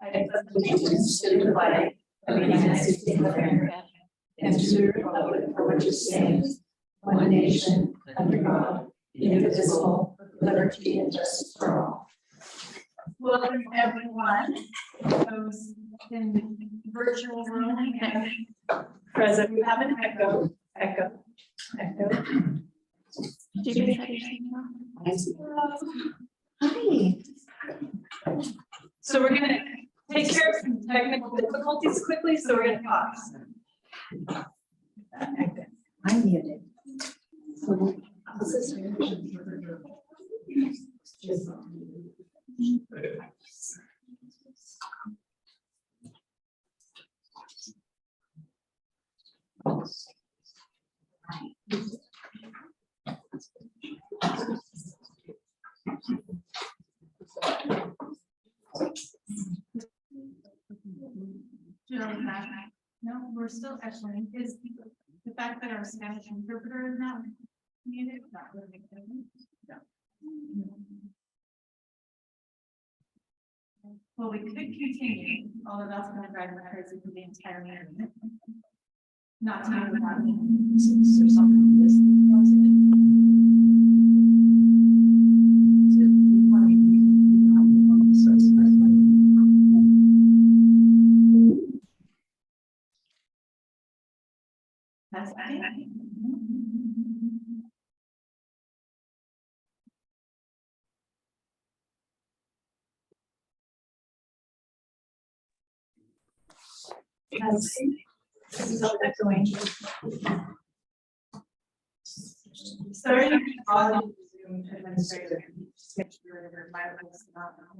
I pledge allegiance to the flag of the United States of America and to the republic for which it stands, one nation, under God, indivisible, with liberty and justice for all. Welcome everyone, those in the virtual room and present. We have an echo. Do you guys have your thing on? Hi. So we're gonna take care of some technical difficulties quickly, so we're gonna pause. I'm muted. No, we're still echoing. Is the fact that our Spanish interpreter is not muted? Not really. No. Well, we could continue, although that's going to drive my crazy for the entire meeting. Not to have that. Or something. That's fine. Sorry, Zoom administrator. Just make sure your microphone is not on.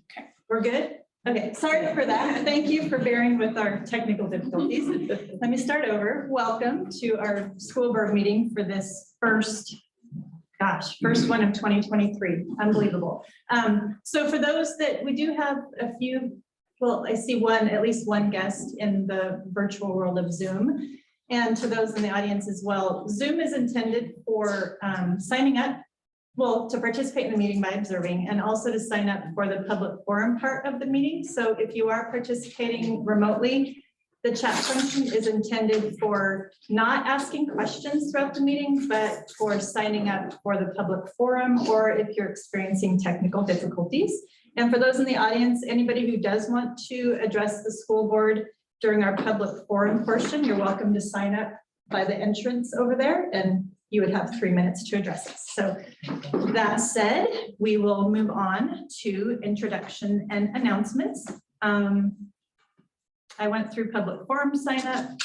Okay, we're good. Okay, sorry for that. Thank you for bearing with our technical difficulties. Let me start over. Welcome to our school board meeting for this first one of 2023. Unbelievable. So for those that we do have a few, well, I see at least one guest in the virtual world of Zoom. And to those in the audience as well, Zoom is intended for signing up, well, to participate in the meeting by observing, and also to sign up for the public forum part of the meeting. So if you are participating remotely, the chat function is intended for not asking questions throughout the meeting, but for signing up for the public forum, or if you're experiencing technical difficulties. And for those in the audience, anybody who does want to address the school board during our public forum portion, you're welcome to sign up by the entrance over there, and you would have 3 minutes to address us. So that said, we will move on to introduction and announcements. I went through public forum sign up.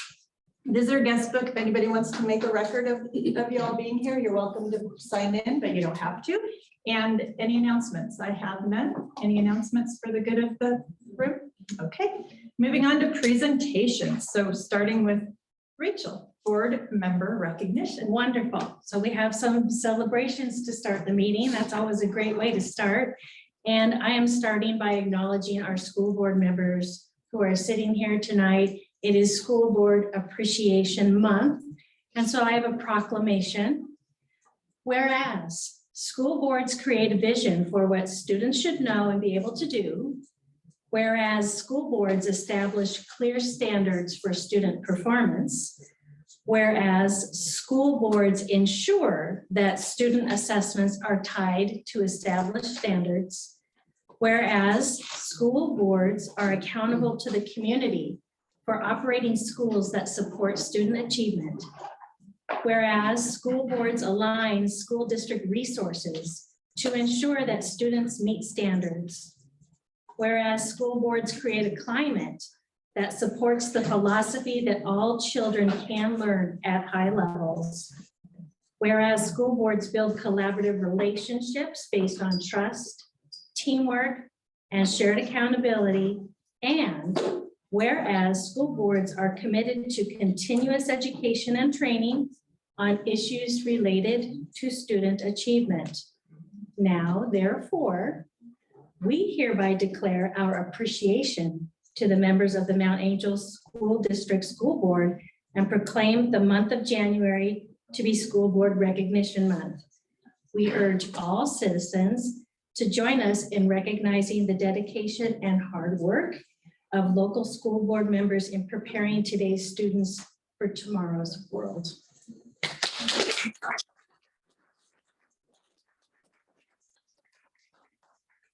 Visitor guest book, if anybody wants to make a record of you all being here, you're welcome to sign in, but you don't have to. And any announcements? I have none. Any announcements for the good of the room? Okay, moving on to presentations. So starting with Rachel, board member recognition. Wonderful. So we have some celebrations to start the meeting. That's always a great way to start. And I am starting by acknowledging our school board members who are sitting here tonight. It is School Board Appreciation Month. And so I have a proclamation. Whereas school boards create a vision for what students should know and be able to do. Whereas school boards establish clear standards for student performance. Whereas school boards ensure that student assessments are tied to established standards. Whereas school boards are accountable to the community for operating schools that support student achievement. Whereas school boards align school district resources to ensure that students meet standards. Whereas school boards create a climate that supports the philosophy that all children can learn at high levels. Whereas school boards build collaborative relationships based on trust, teamwork, and shared accountability. And whereas school boards are committed to continuous education and training on issues related to student achievement. Now, therefore, we hereby declare our appreciation to the members of the Mount Angel School District School Board and proclaim the month of January to be School Board Recognition Month. We urge all citizens to join us in recognizing the dedication and hard work of local school board members in preparing today's students for tomorrow's world.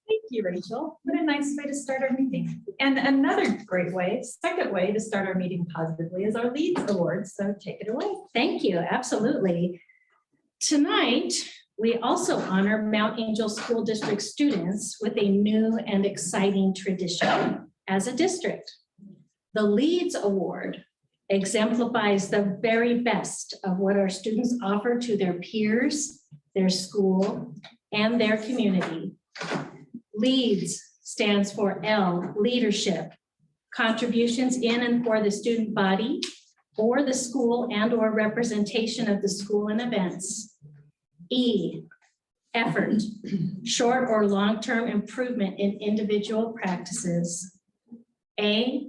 Thank you, Rachel. What a nice way to start our meeting. And another great way, second way to start our meeting positively is our Leads Awards. So take it away. Thank you, absolutely. Tonight, we also honor Mount Angel School District students with a new and exciting tradition as a district. The Leads Award exemplifies the very best of what our students offer to their peers, their school, and their community. LEADS stands for L, leadership, contributions in and for the student body or the school and or representation of the school and events. E, effort, short or long-term improvement in individual practices. A,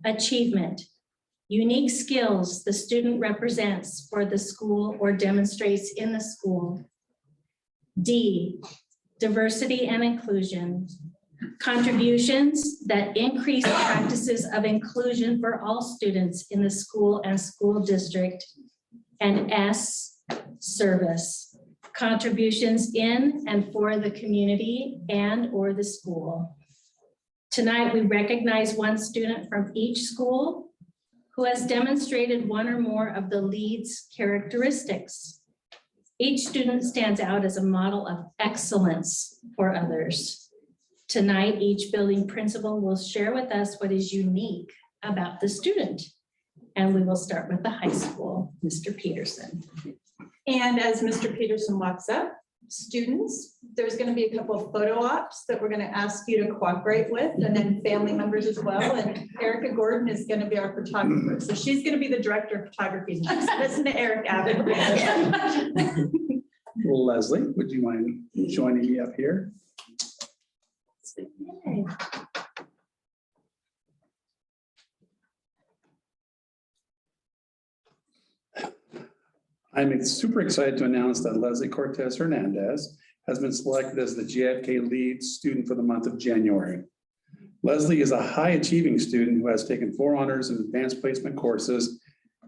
achievement, unique skills the student represents for the school or demonstrates in the school. D, diversity and inclusion, contributions that increase practices of inclusion for all students in the school and school district. And S, service, contributions in and for the community and or the school. Tonight, we recognize one student from each school who has demonstrated one or more of the LEADS characteristics. Each student stands out as a model of excellence for others. Tonight, each building principal will share with us what is unique about the student. And we will start with the high school, Mr. Peterson. And as Mr. Peterson walks up, students, there's going to be a couple of photo ops that we're going to ask you to cooperate with, and then family members as well. And Erica Gordon is going to be our photographer. So she's going to be the director of photography. Listen to Eric Abbott. Well, Leslie, would you mind joining me up here? I'm super excited to announce that Leslie Cortez Hernandez has been selected as the JFK Lead Student for the month of January. Leslie is a high achieving student who has taken 4 honors in advanced placement courses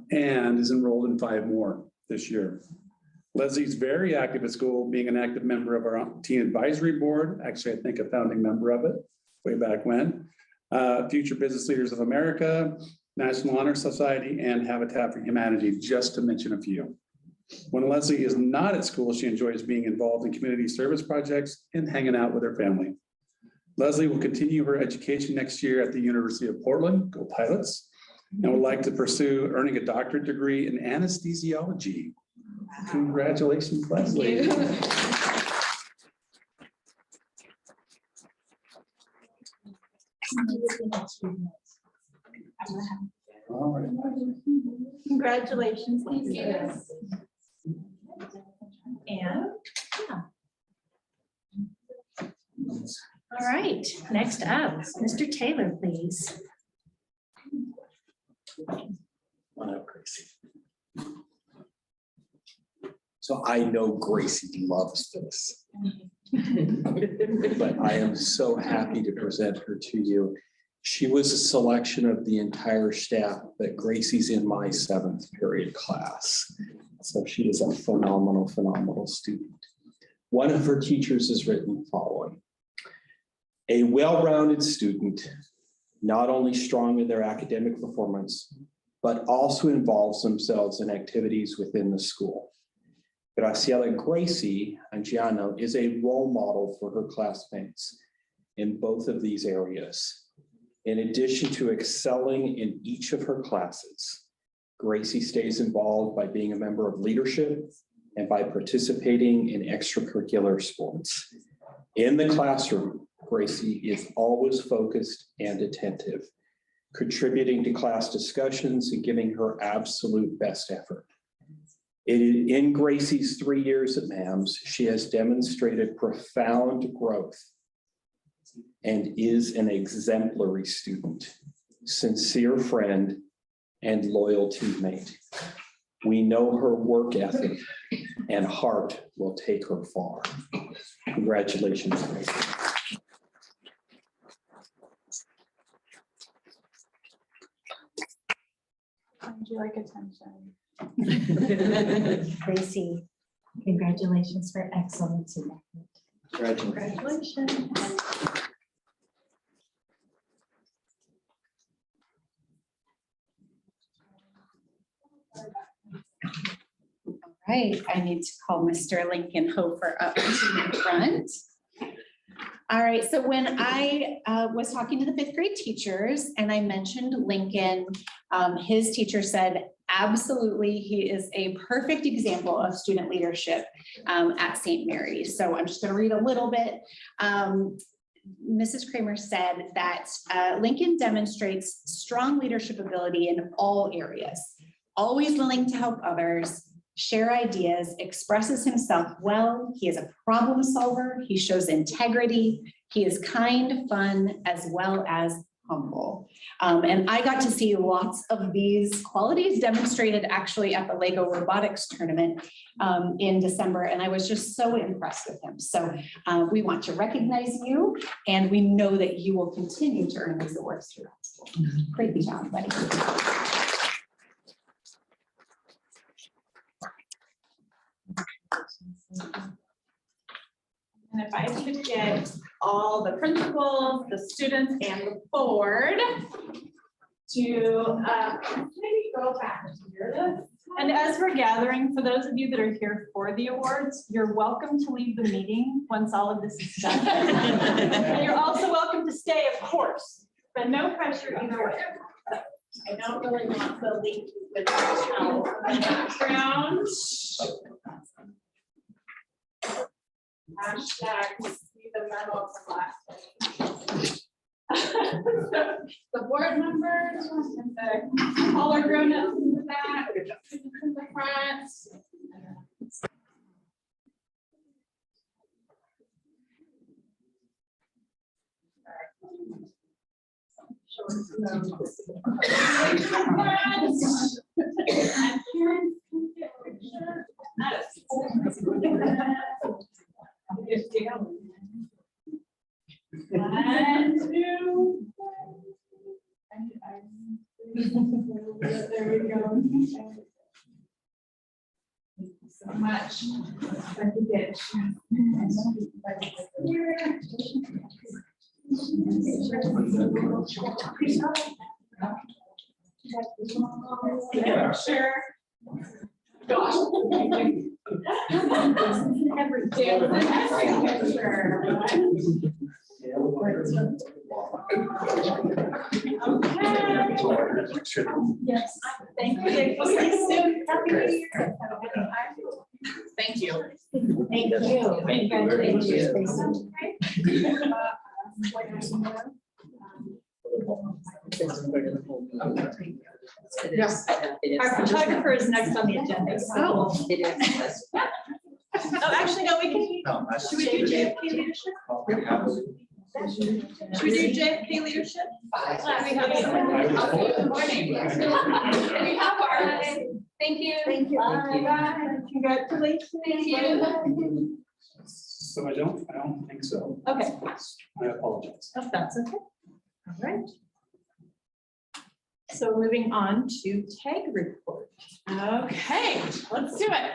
and is enrolled in 5 more this year. Leslie's very active at school, being an active member of our teen advisory board. Actually, I think a founding member of it way back when. Future Business Leaders of America, National Honor Society, and Habitat for Humanity, just to mention a few. When Leslie is not at school, she enjoys being involved in community service projects and hanging out with her family. Leslie will continue her education next year at the University of Portland, go Pilots, and would like to pursue earning a doctorate degree in anesthesiology. Congratulations, Leslie. All right. Congratulations. Lisa. And All right, next up, Mr. Taylor, please. Come on up, Gracie. So I know Gracie loves this. But I am so happy to present her to you. She was a selection of the entire staff, but Gracie's in my 7th period class. So she is a phenomenal, phenomenal student. One of her teachers has written the following: a well-rounded student, not only strong in their academic performance, but also involves themselves in activities within the school. Graciela Gracie Angiano is a role model for her classmates in both of these areas. In addition to excelling in each of her classes, Gracie stays involved by being a member of leadership and by participating in extracurricular sports. In the classroom, Gracie is always focused and attentive, contributing to class discussions and giving her absolute best effort. In Gracie's 3 years at MAMS, she has demonstrated profound growth and is an exemplary student, sincere friend, and loyal teammate. We know her work ethic and heart will take her far. Congratulations, Gracie. Would you like attention? Gracie, congratulations for excellence in that. Congratulations. Right, I need to call Mr. Lincoln Hofer up to the front. All right, so when I was talking to the fifth grade teachers and I mentioned Lincoln, his teacher said, absolutely, he is a perfect example of student leadership at St. Mary's. So I'm just going to read a little bit. Mrs. Kramer said that Lincoln demonstrates strong leadership ability in all areas, always willing to help others, share ideas, expresses himself well. He is a problem solver. He shows integrity. He is kind, fun, as well as humble. And I got to see lots of these qualities demonstrated actually at the Lego Robotics Tournament in December. And I was just so impressed with him. So we want to recognize you, and we know that you will continue to earn these awards throughout school. Great job, buddy. And if I could get all the principals, the students, and the board to maybe go back here. And as we're gathering, for those of you that are here for the awards, you're welcome to leave the meeting once all of this is done. And you're also welcome to stay, of course, but no pressure either way. I don't really want the link with the shells in the background. Hashtag see the memo from last week. The board members and the taller grown-ups in the back, students in the front. And two. There we go. Thank you so much. Thank you. Sure. Gosh. Every day. Okay. Yes. Thank you. We'll see you soon. Happy New Year. Thank you. Thank you. Congratulations. Yes. Our photographer is next on the agenda. Oh, it is. Oh, actually, no, we can. Should we do JFK leadership? Should we do JFK leadership? We have good morning. We have our, thank you. Thank you. Bye. Congratulations. Thank you. So I don't think so. Okay. I apologize. Oh, that's okay. All right. So moving on to tag report. Okay, let's do it.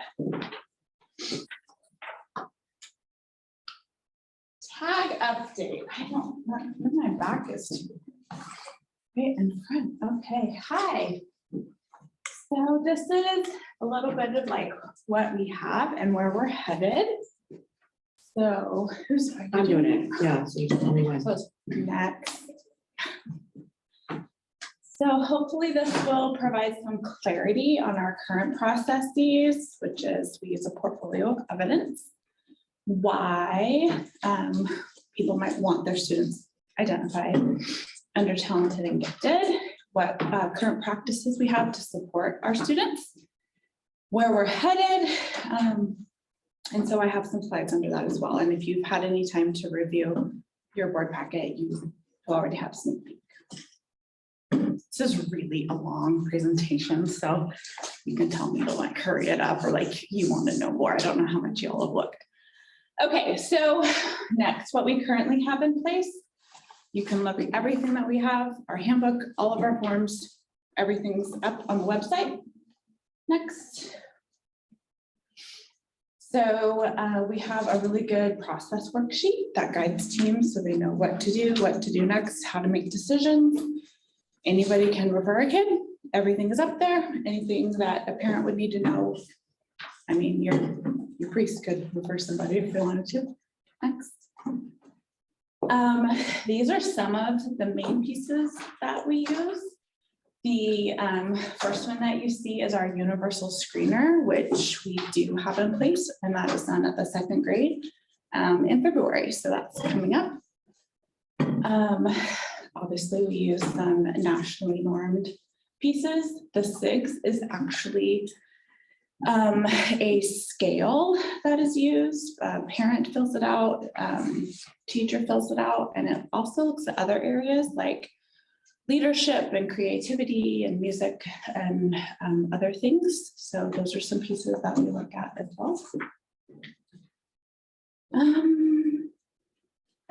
Tag update. I don't, my back is too right in front. Okay, hi. So this is a little bit of like what we have and where we're headed. So who's I'm doing it, yeah, so you tell me when. So next. So hopefully this will provide some clarity on our current processes, which is we use a portfolio of evidence. Why people might want their students identified under talented and gifted, what current practices we have to support our students, where we're headed. And so I have some slides under that as well. And if you've had any time to review your board packet, you already have sneak peek. This is really a long presentation, so you can tell me to like hurry it up or like you want to know more. I don't know how much y'all have looked. Okay, so next, what we currently have in place. You can look at everything that we have, our handbook, all of our forms, everything's up on the website. Next. So we have a really good process worksheet that guides teams so they know what to do next, how to make decisions. Anybody can refer a kid. Everything is up there. Anything that a parent would need to know. I mean, your priest could refer somebody if they wanted to. Next. These are some of the main pieces that we use. The first one that you see is our universal screener, which we do have in place, and that is done at the 2nd grade in February. So that's coming up. Obviously, we use some nationally normed pieces. The SIGS is actually a scale that is used. Parent fills it out, teacher fills it out, and it also looks at other areas like leadership and creativity and music and other things. So those are some pieces that we look at as well. And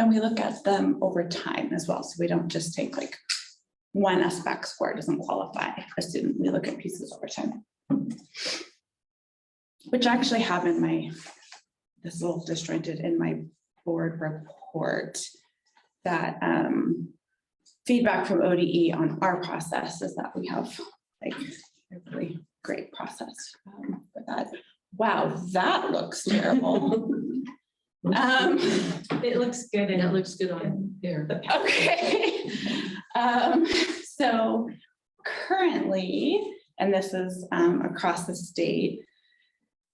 we look at them over time as well. So we don't just take like one SBAC score doesn't qualify a student. We look at pieces over time. Which I actually have in my, this is a little disjointed in my board report that feedback from ODE on our process is that we have like a really great process for that. Wow, that looks terrible. It looks good. And it looks good on there. Okay. So currently, and this is across the state,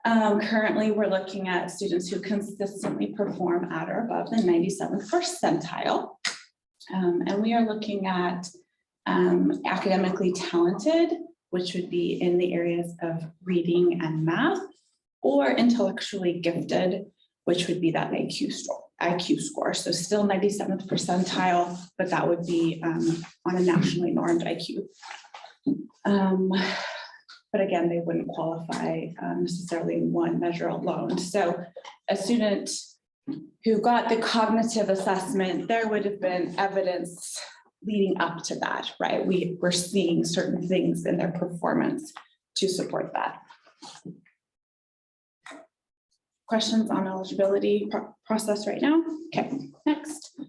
currently we're looking at students who consistently perform at or above the 97th percentile. And we are looking at academically talented, which would be in the areas of reading and math, or intellectually gifted, which would be that IQ score. So still 97th percentile, but that would be on a nationally normed IQ. But again, they wouldn't qualify necessarily in one measure alone. So a student who got the cognitive assessment, there would have been evidence leading up to that, right? We're seeing certain things in their performance to support that. Questions on eligibility process right now? Okay, next.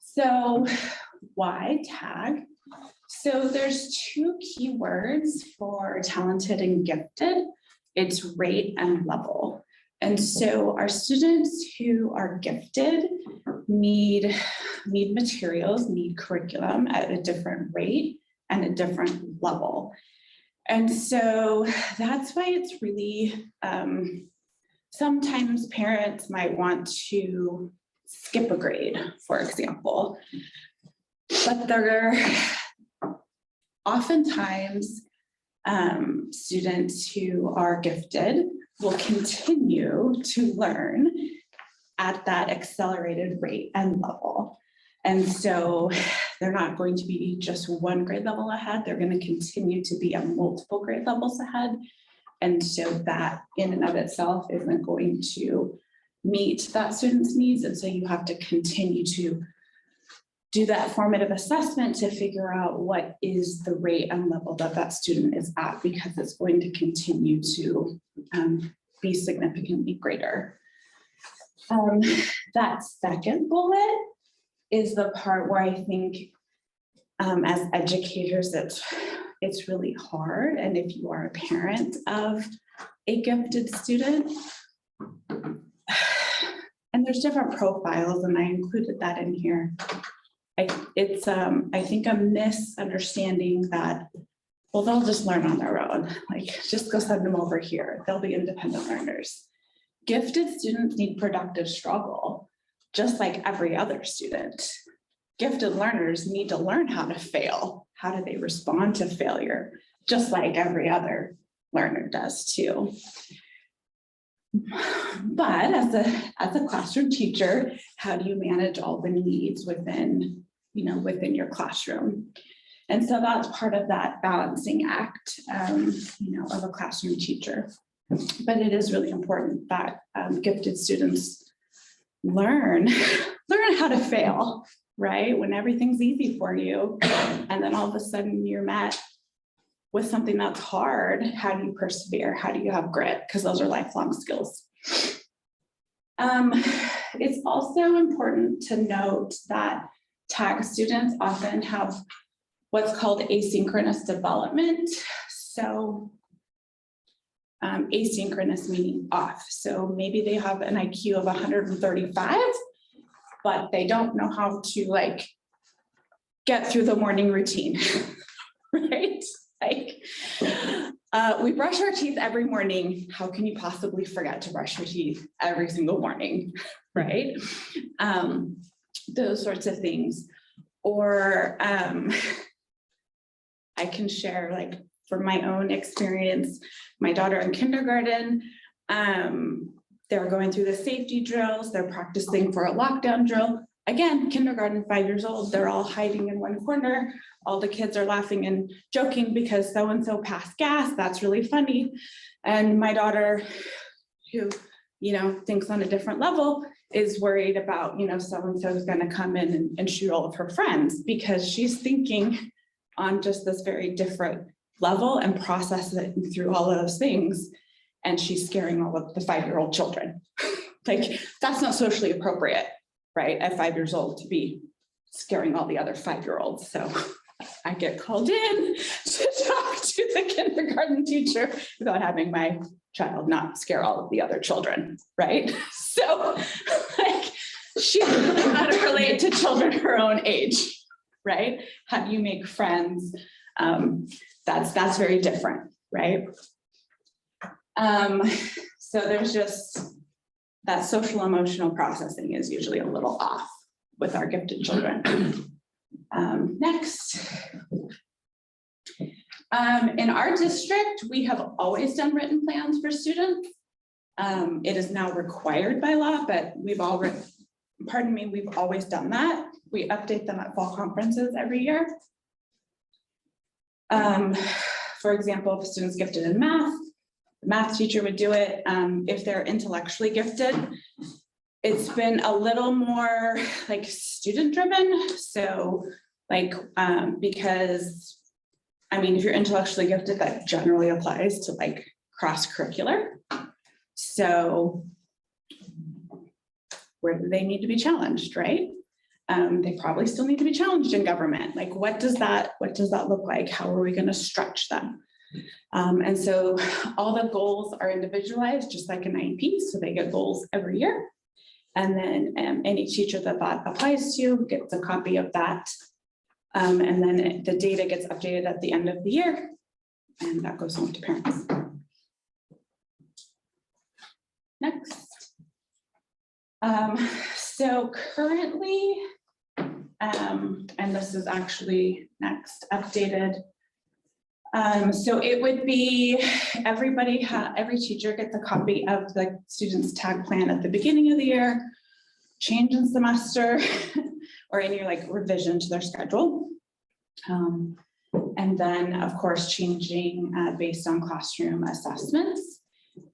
So why tag? So there's 2 keywords for talented and gifted. It's rate and level. And so our students who are gifted need materials, need curriculum at a different rate and a different level. And so that's why it's really, sometimes parents might want to skip a grade, for example, but they're oftentimes students who are gifted will continue to learn at that accelerated rate and level. And so they're not going to be just 1 grade level ahead. They're going to continue to be at multiple grade levels ahead. And so that in and of itself isn't going to meet that student's needs. And so you have to continue to do that formative assessment to figure out what is the rate and level that that student is at, because it's going to continue to be significantly greater. That second bullet is the part where I think as educators, it's really hard. And if you are a parent of a gifted student, and there's different profiles, and I included that in here. It's I think a misunderstanding that, well, they'll just learn on their own. Like, just go send them over here. They'll be independent learners. Gifted students need productive struggle, just like every other student. Gifted learners need to learn how to fail. How do they respond to failure? Just like every other learner does too. But as a classroom teacher, how do you manage all the needs within, within your classroom? And so that's part of that balancing act, of a classroom teacher. But it is really important that gifted students learn how to fail, right? When everything's easy for you, and then all of a sudden you're met with something that's hard, how do you persevere? How do you have grit? Because those are lifelong skills. It's also important to note that TAG students often have what's called asynchronous development. So asynchronous meaning off. So maybe they have an IQ of 135, but they don't know how to get through the morning routine, right? We brush our teeth every morning. How can you possibly forget to brush your teeth every single morning, right? Those sorts of things. Or I can share, from my own experience, my daughter in kindergarten, they're going through the safety drills, they're practicing for a lockdown drill. Again, kindergarten, 5 years old, they're all hiding in one corner. All the kids are laughing and joking because so-and-so passed gas. That's really funny. And my daughter, who, thinks on a different level, is worried about, so-and-so is going to come in and shoot all of her friends, because she's thinking on just this very different level and processing through all of those things. And she's scaring all of the 5-year-old children. That's not socially appropriate, right? At 5 years old to be scaring all the other 5-year-olds. So I get called in to talk to the kindergarten teacher about having my child not scare all of the other children, right? So she doesn't know how to relate to children her own age, right? How do you make friends? That's very different, right? So there's just that social emotional processing is usually a little off with our gifted children. Next. In our district, we have always done written plans for students. It is now required by law, but we've always done that. We update them at fall conferences every year. For example, if a student's gifted in math, the math teacher would do it. If they're intellectually gifted, it's been a little more student driven. So because if you're intellectually gifted, that generally applies to cross curricular. So where do they need to be challenged, right? They probably still need to be challenged in government. What does that look like? How are we going to stretch them? And so all the goals are individualized, just like an IEP. So they get goals every year. And then any teacher that applies to gets a copy of that. And then the data gets updated at the end of the year. And that goes home to parents. Next. So currently, and this is actually next updated. So it would be every teacher gets a copy of the student's tag plan at the beginning of the year, change in semester, or any revision to their schedule. And then of course, changing based on classroom assessments.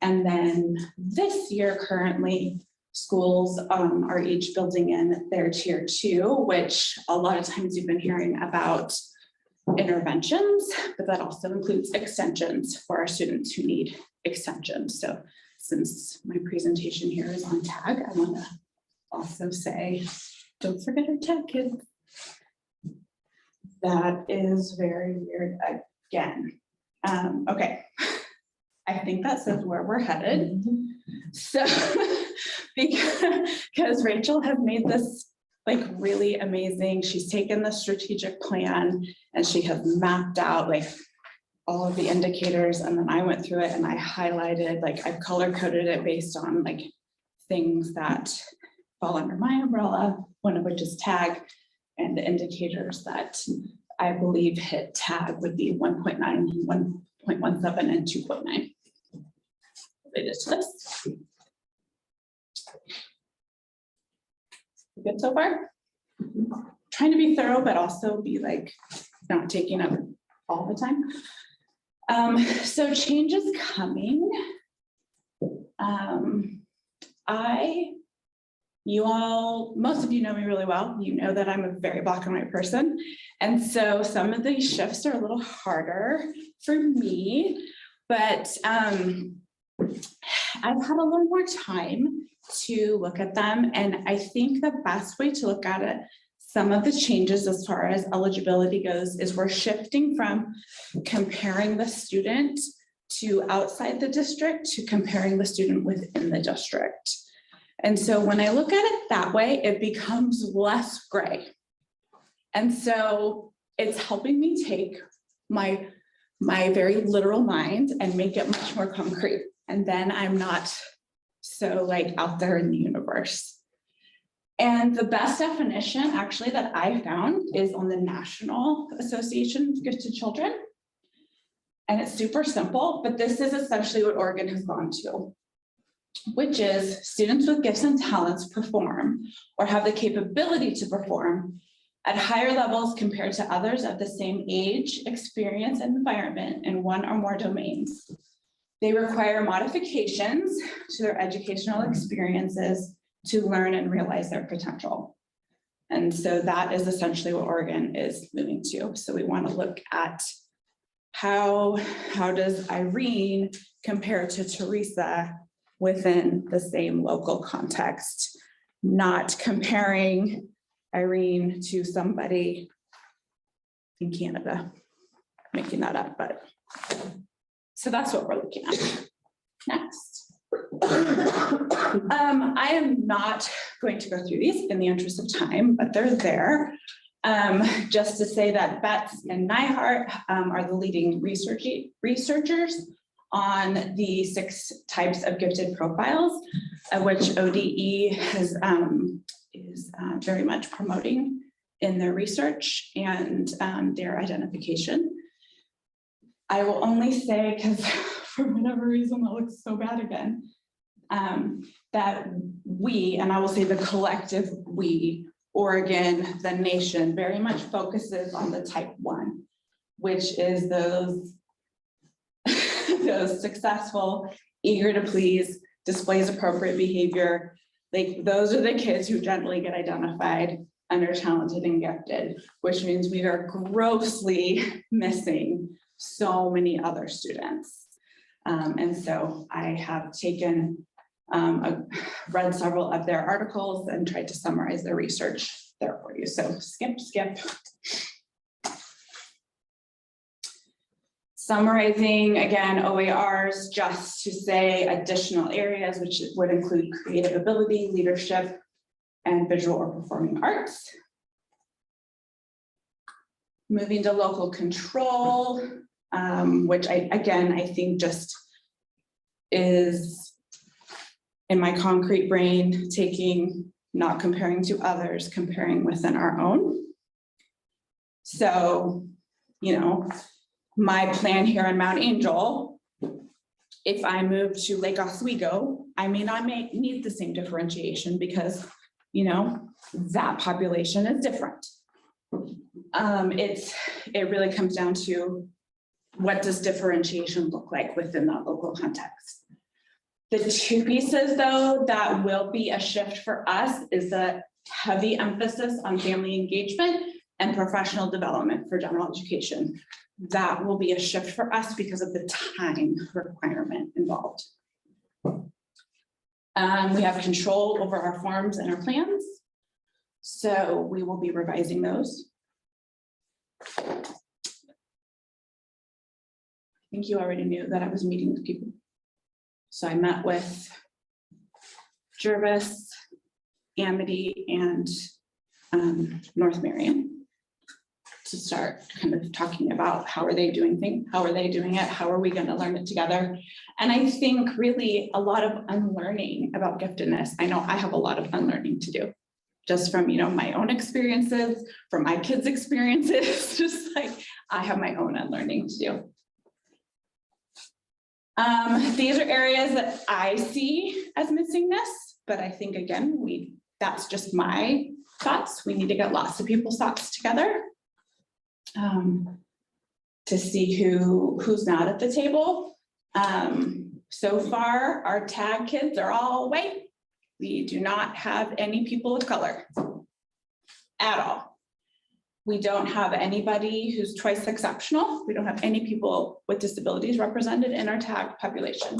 And then this year, currently, schools are each building in their tier 2, which a lot of times you've been hearing about interventions, but that also includes extensions for our students who need extensions. So since my presentation here is on tag, I want to also say, don't forget our tag kids. That is very weird again. Okay, I think that says where we're headed. So because Rachel has made this really amazing. She's taken the strategic plan and she has mapped out all of the indicators. And then I went through it and I highlighted, I've color coded it based on things that fall under my umbrella, one of which is tag, and the indicators that I believe hit tag would be 1.9, 1.17, and 2.9 related to this. Good so far? Trying to be thorough, but also be like not taking up all the time. So change is coming. Most of you know me really well. You know that I'm a very black and white person. And so some of these shifts are a little harder for me, but I've had a little more time to look at them. And I think the best way to look at it, some of the changes as far as eligibility goes, is we're shifting from comparing the student to outside the district to comparing the student within the district. And so when I look at it that way, it becomes less gray. And so it's helping me take my very literal mind and make it much more concrete. And then I'm not so like out there in the universe. And the best definition actually that I found is on the National Association of Gifted Children. And it's super simple, but this is essentially what Oregon has gone to, which is students with gifts and talents perform or have the capability to perform at higher levels compared to others of the same age, experience, and environment in one or more domains. They require modifications to their educational experiences to learn and realize their potential. And so that is essentially what Oregon is moving to. So we want to look at how does Irene compare to Teresa within the same local context, not comparing Irene to somebody in Canada, making that up, but so that's what we're looking at. Next. I am not going to go through these in the interest of time, but they're there. Just to say that Betts and Nyhart are the leading researchers on the 6 types of gifted profiles, which ODE is very much promoting in their research and their identification. I will only say, because for whatever reason, that looks so bad again, that we, and I will say the collective we, Oregon, the nation, very much focuses on the type 1, which is those successful, eager to please, displays appropriate behavior. Like those are the kids who generally get identified under talented and gifted, which means we are grossly missing so many other students. And so I have read several of their articles and tried to summarize their research there for you. So skip. Summarizing again, OARs, just to say additional areas, which would include creative ability, leadership, and visual or performing arts. Moving to local control, which I think just is in my concrete brain, not comparing to others, comparing within our own. So, my plan here in Mount Angel, if I move to Lake Oswego, I may need the same differentiation because, that population is different. It really comes down to what does differentiation look like within that local context. The 2 pieces though, that will be a shift for us is the heavy emphasis on family engagement and professional development for general education. That will be a shift for us because of the time requirement involved. We have control over our forms and our plans. So we will be revising those. I think you already knew that I was meeting with people. So I met with Jervis, Amity, and North Marion to start kind of talking about how are they doing things, how are they doing it, how are we going to learn it together. And I think really a lot of unlearning about giftedness. I know I have a lot of unlearning to do just from my own experiences, from my kids' experiences, just like I have my own unlearning to do. These are areas that I see as missingness, but I think again, that's just my thoughts. We need to get lots of people's thoughts together. To see who's not at the table. So far, our tag kids are all white. We do not have any people of color at all. We don't have anybody who's twice exceptional. We don't have any people with disabilities represented in our tag population.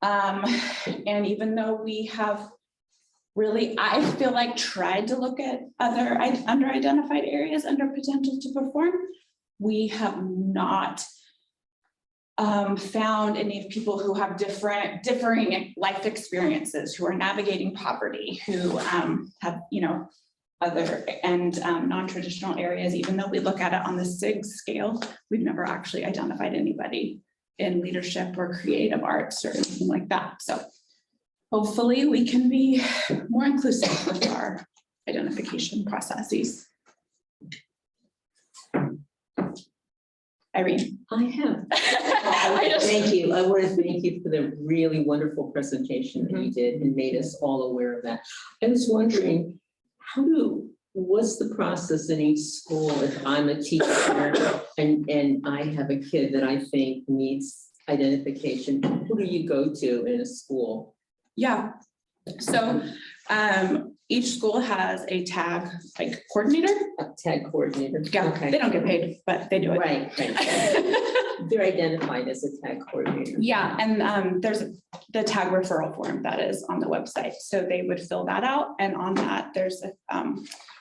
And even though we have really, I feel like, tried to look at other under-identified areas under potential to perform, we have not found any people who have differing life experiences, who are navigating poverty, who have, other and non-traditional areas. Even though we look at it on the SIG scale, we've never actually identified anybody in leadership or creative arts or anything like that. So hopefully we can be more inclusive with our identification processes. Irene. I have. I just- Thank you. I want to thank you for the really wonderful presentation that you did and made us all aware of that. I was wondering, what's the process in each school if I'm a teacher and I have a kid that I think needs identification? Who do you go to in a school? Yeah, so each school has a tag coordinator. A tag coordinator? Yeah, Okay. they don't get paid, but they do it. Right. They're identified as a tag coordinator. Yeah, and there's the tag referral form that is on the website. So they would fill that out, and on that, there's a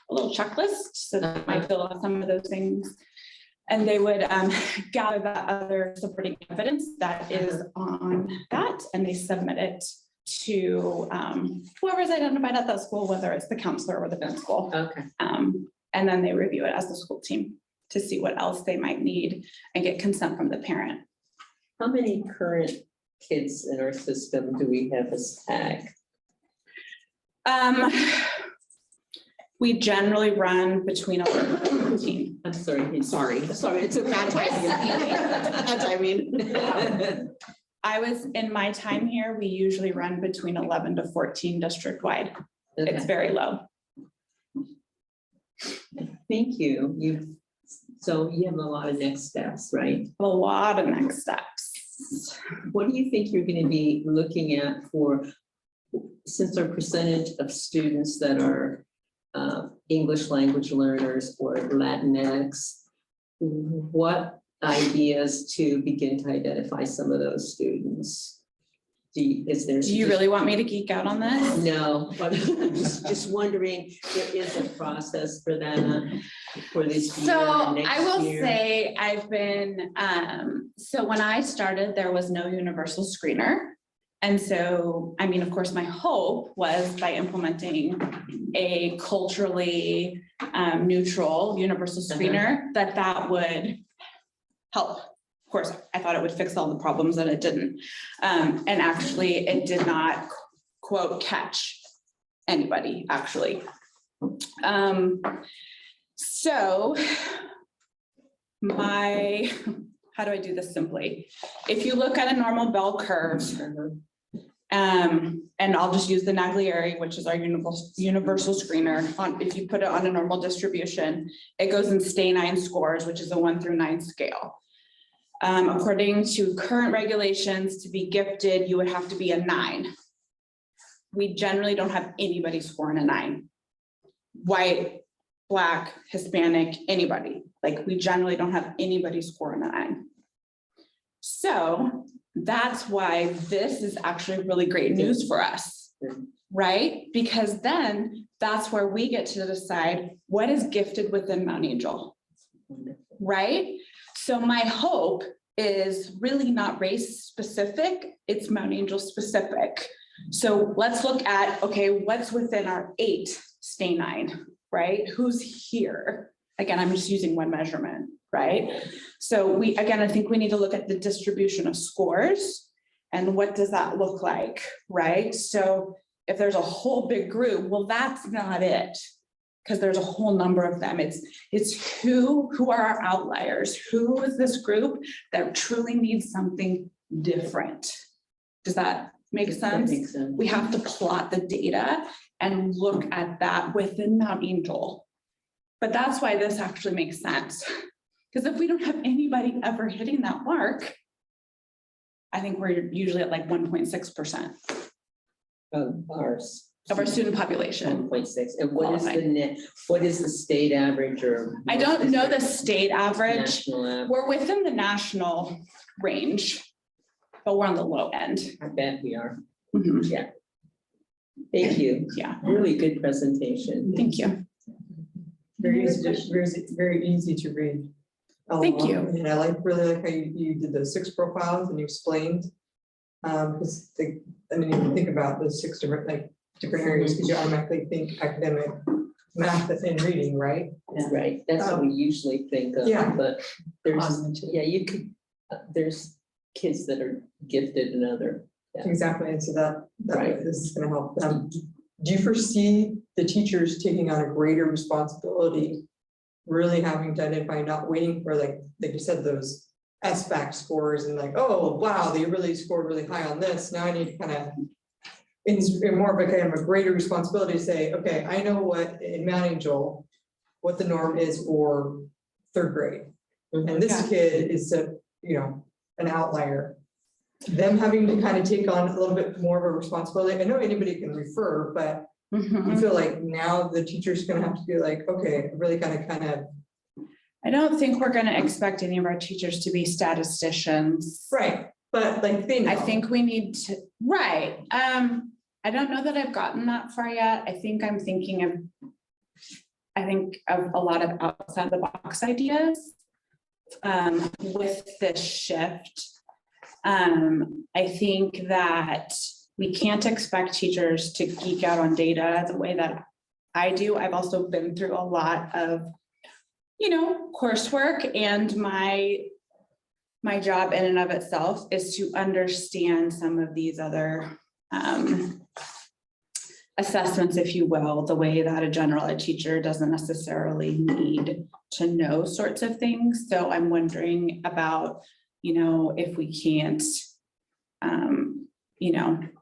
little checklist. So they might fill out some of those things. And they would gather the other supporting evidence that is on that, and they submit it to whoever's identified at that school, whether it's the counselor or the principal. Okay. And then they review it as the school team to see what else they might need and get consent from the parent. How many current kids in our system do we have as tag? We generally run between 11 and 14. I'm sorry. Sorry, it's a bad timing. In my time here, we usually run between 11 to 14 district-wide. It's very low. Thank you. So you have a lot of next steps, right? A lot of next steps. What do you think you're going to be looking at since our percentage of students that are English language learners or Latinx, what ideas to begin to identify some of those students? Do you really want me to geek out on this? No, but I'm just wondering, there is a process for that for this year. So and next I will year. say I've been, so when I started, there was no universal screener. And so, I mean, of course, my hope was by implementing a culturally neutral universal screener, that would help. Of course, I thought it would fix all the problems, and it didn't. And actually, it did not, quote, catch anybody, actually. So how do I do this simply? If you look at a normal bell curve, and I'll just use the Naglieri, which is our universal screener. If you put it on a normal distribution, it goes in STAY-9 scores, which is a 1 through 9 scale. According to current regulations, to be gifted, you would have to be a 9. We generally don't have anybody scoring a 9. White, Black, Hispanic, anybody. Like, we generally don't have anybody scoring a 9. So that's why this is actually really great news for us, right? Because then that's where we get to decide what is gifted within Mount Angel, right? So my hope is really not race specific, it's Mount Angel specific. So let's look at, okay, what's within our 8 STAY-9, right? Who's here? Again, I'm just using one measurement, right? So I think we need to look at the distribution of scores and what does that look like, right? So if there's a whole big group, well, that's not it, because there's a whole number of them. It's who are our outliers? Who is this group that truly needs something different? Does that make sense? That makes sense. We have to plot the data and look at that within Mount Angel. But that's why this actually makes sense. Because if we don't have anybody ever hitting that mark, I think we're usually at like 1.6% Of ours. of our student population. 1.6, and what is the Qualified. net, what is the state average or? I don't know the state average. National average, We're within the national range, but we're on the low end. I bet we are. Mhm. Thank you. Yeah, Really good presentation. thank you. Very easy very easy to read. Thank you. And I really like how you did those 6 profiles and you explained. Because I mean, you think about those 6 different areas, because you automatically think academic, math and reading, right? Right, that's what we usually think of, Yeah. but there's, yeah, you could, there's kids that are gifted in other. Yeah. Exactly, and so that Right. is gonna help them. Do you foresee the teachers taking on a greater responsibility? Really having to identify, not waiting for like you said, those SBAC scores and like, oh, wow, they really scored really high on this. Now I need to kind of. In more of a kind of a greater responsibility to say, okay, I know what in Mount Angel, what the norm is for 3rd grade. And this kid is an outlier. Them having to kind of take on a little bit more of a responsibility. I know anybody can refer, but Mhm. I feel like now the teacher's gonna have to be like, okay, really kind of. I don't think we're gonna expect any of our teachers to be statisticians. Right, but like they know. I think we need to, right, I don't know that I've gotten that far yet. I think I'm thinking of a lot of outside the box ideas. With this shift. I think that we can't expect teachers to geek out on data the way that I do. I've also been through a lot of, coursework, and my job in and of itself is to understand some of these other assessments, if you will, the way that a general ed teacher doesn't necessarily need to know sorts of things. So I'm wondering about, if we can't,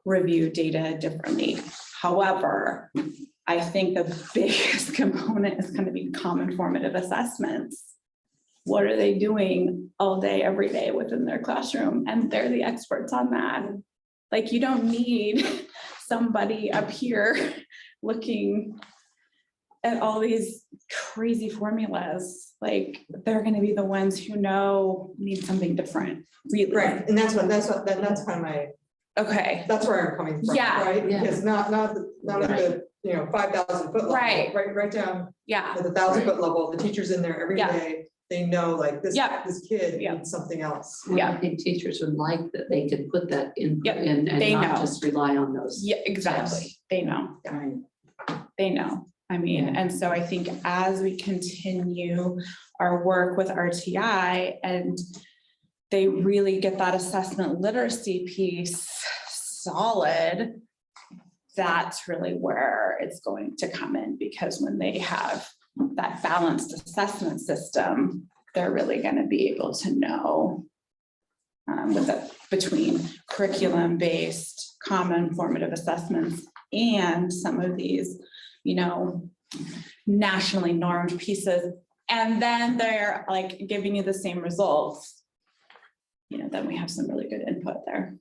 review data differently. However, I think the biggest component is going to be common formative assessments. What are they doing all day, every day within their classroom? And they're the experts on that. Like, you don't need somebody up here looking at all these crazy formulas. Like, they're gonna be the ones who need something different, really. Right, and that's kind of my, Okay, that's where I'm coming from, Yeah. right? Yeah. Because not at the, 5,000 foot level, Right. right down yeah, at the 1,000 foot level, the teachers in there every Yeah. day, they know like this Yeah. kid Yeah. needs something else. Yeah. I think teachers would like that they could put that input Yep, in and they not know. just rely on those. yeah, exactly. They know. Right. They know. I mean, Yeah. and so I think as we continue our work with RTI and they really get that assessment literacy piece solid, that's really where it's going to come in, because when they have that balanced assessment system, they're really going to be able to know between curriculum-based common formative assessments and some of these, nationally normed pieces, and then they're like giving you the same results. Then we have some really good input there.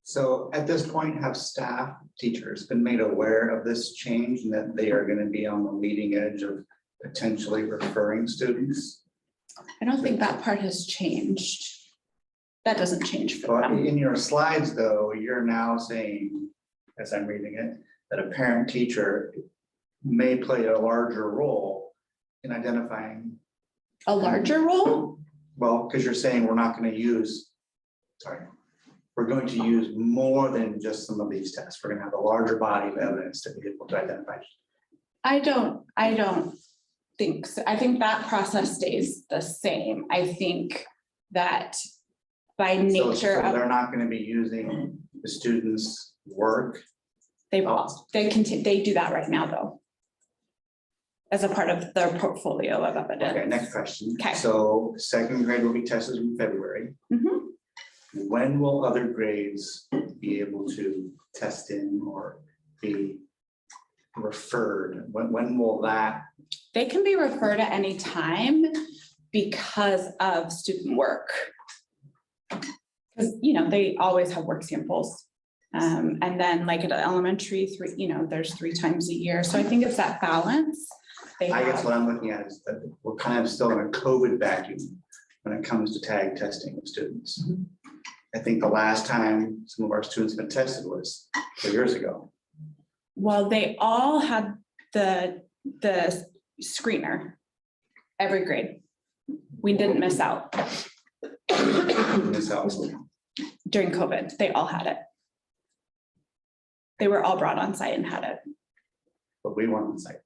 So at this point, have staff, teachers been made aware of this change and that they are going to be on the leading edge of potentially referring students? I don't think that part has changed. That doesn't change for But them. in your slides, though, you're now saying, as I'm reading it, that a parent teacher may play a larger role in identifying, A larger role? well, because you're saying we're not going to use, we're going to use more than just some of these tests. We're going to have a larger body of evidence to be able to identify. I don't think so. I think that process stays the same. I think that by So nature of, they're not going to be using the students' work. they do that right now, though, as a part of their portfolio of evidence. Okay, next question. Okay. So 2nd grade will be tested in February. Mhm. When will other grades be able to test in or be referred? When will that? They can be referred at any time because of student work. Because, they always have work samples. And then like at elementary, there's 3 times a year. So I think it's that balance. They I guess have. what I'm looking at is that we're kind of still in a COVID vacuum when it comes to tag testing of students. I think the last time some of our students been tested was 2 years ago. Well, they all had the screener, every grade. We didn't miss out This house. during COVID. They all had it. They were all brought on site and had it. But we weren't on site.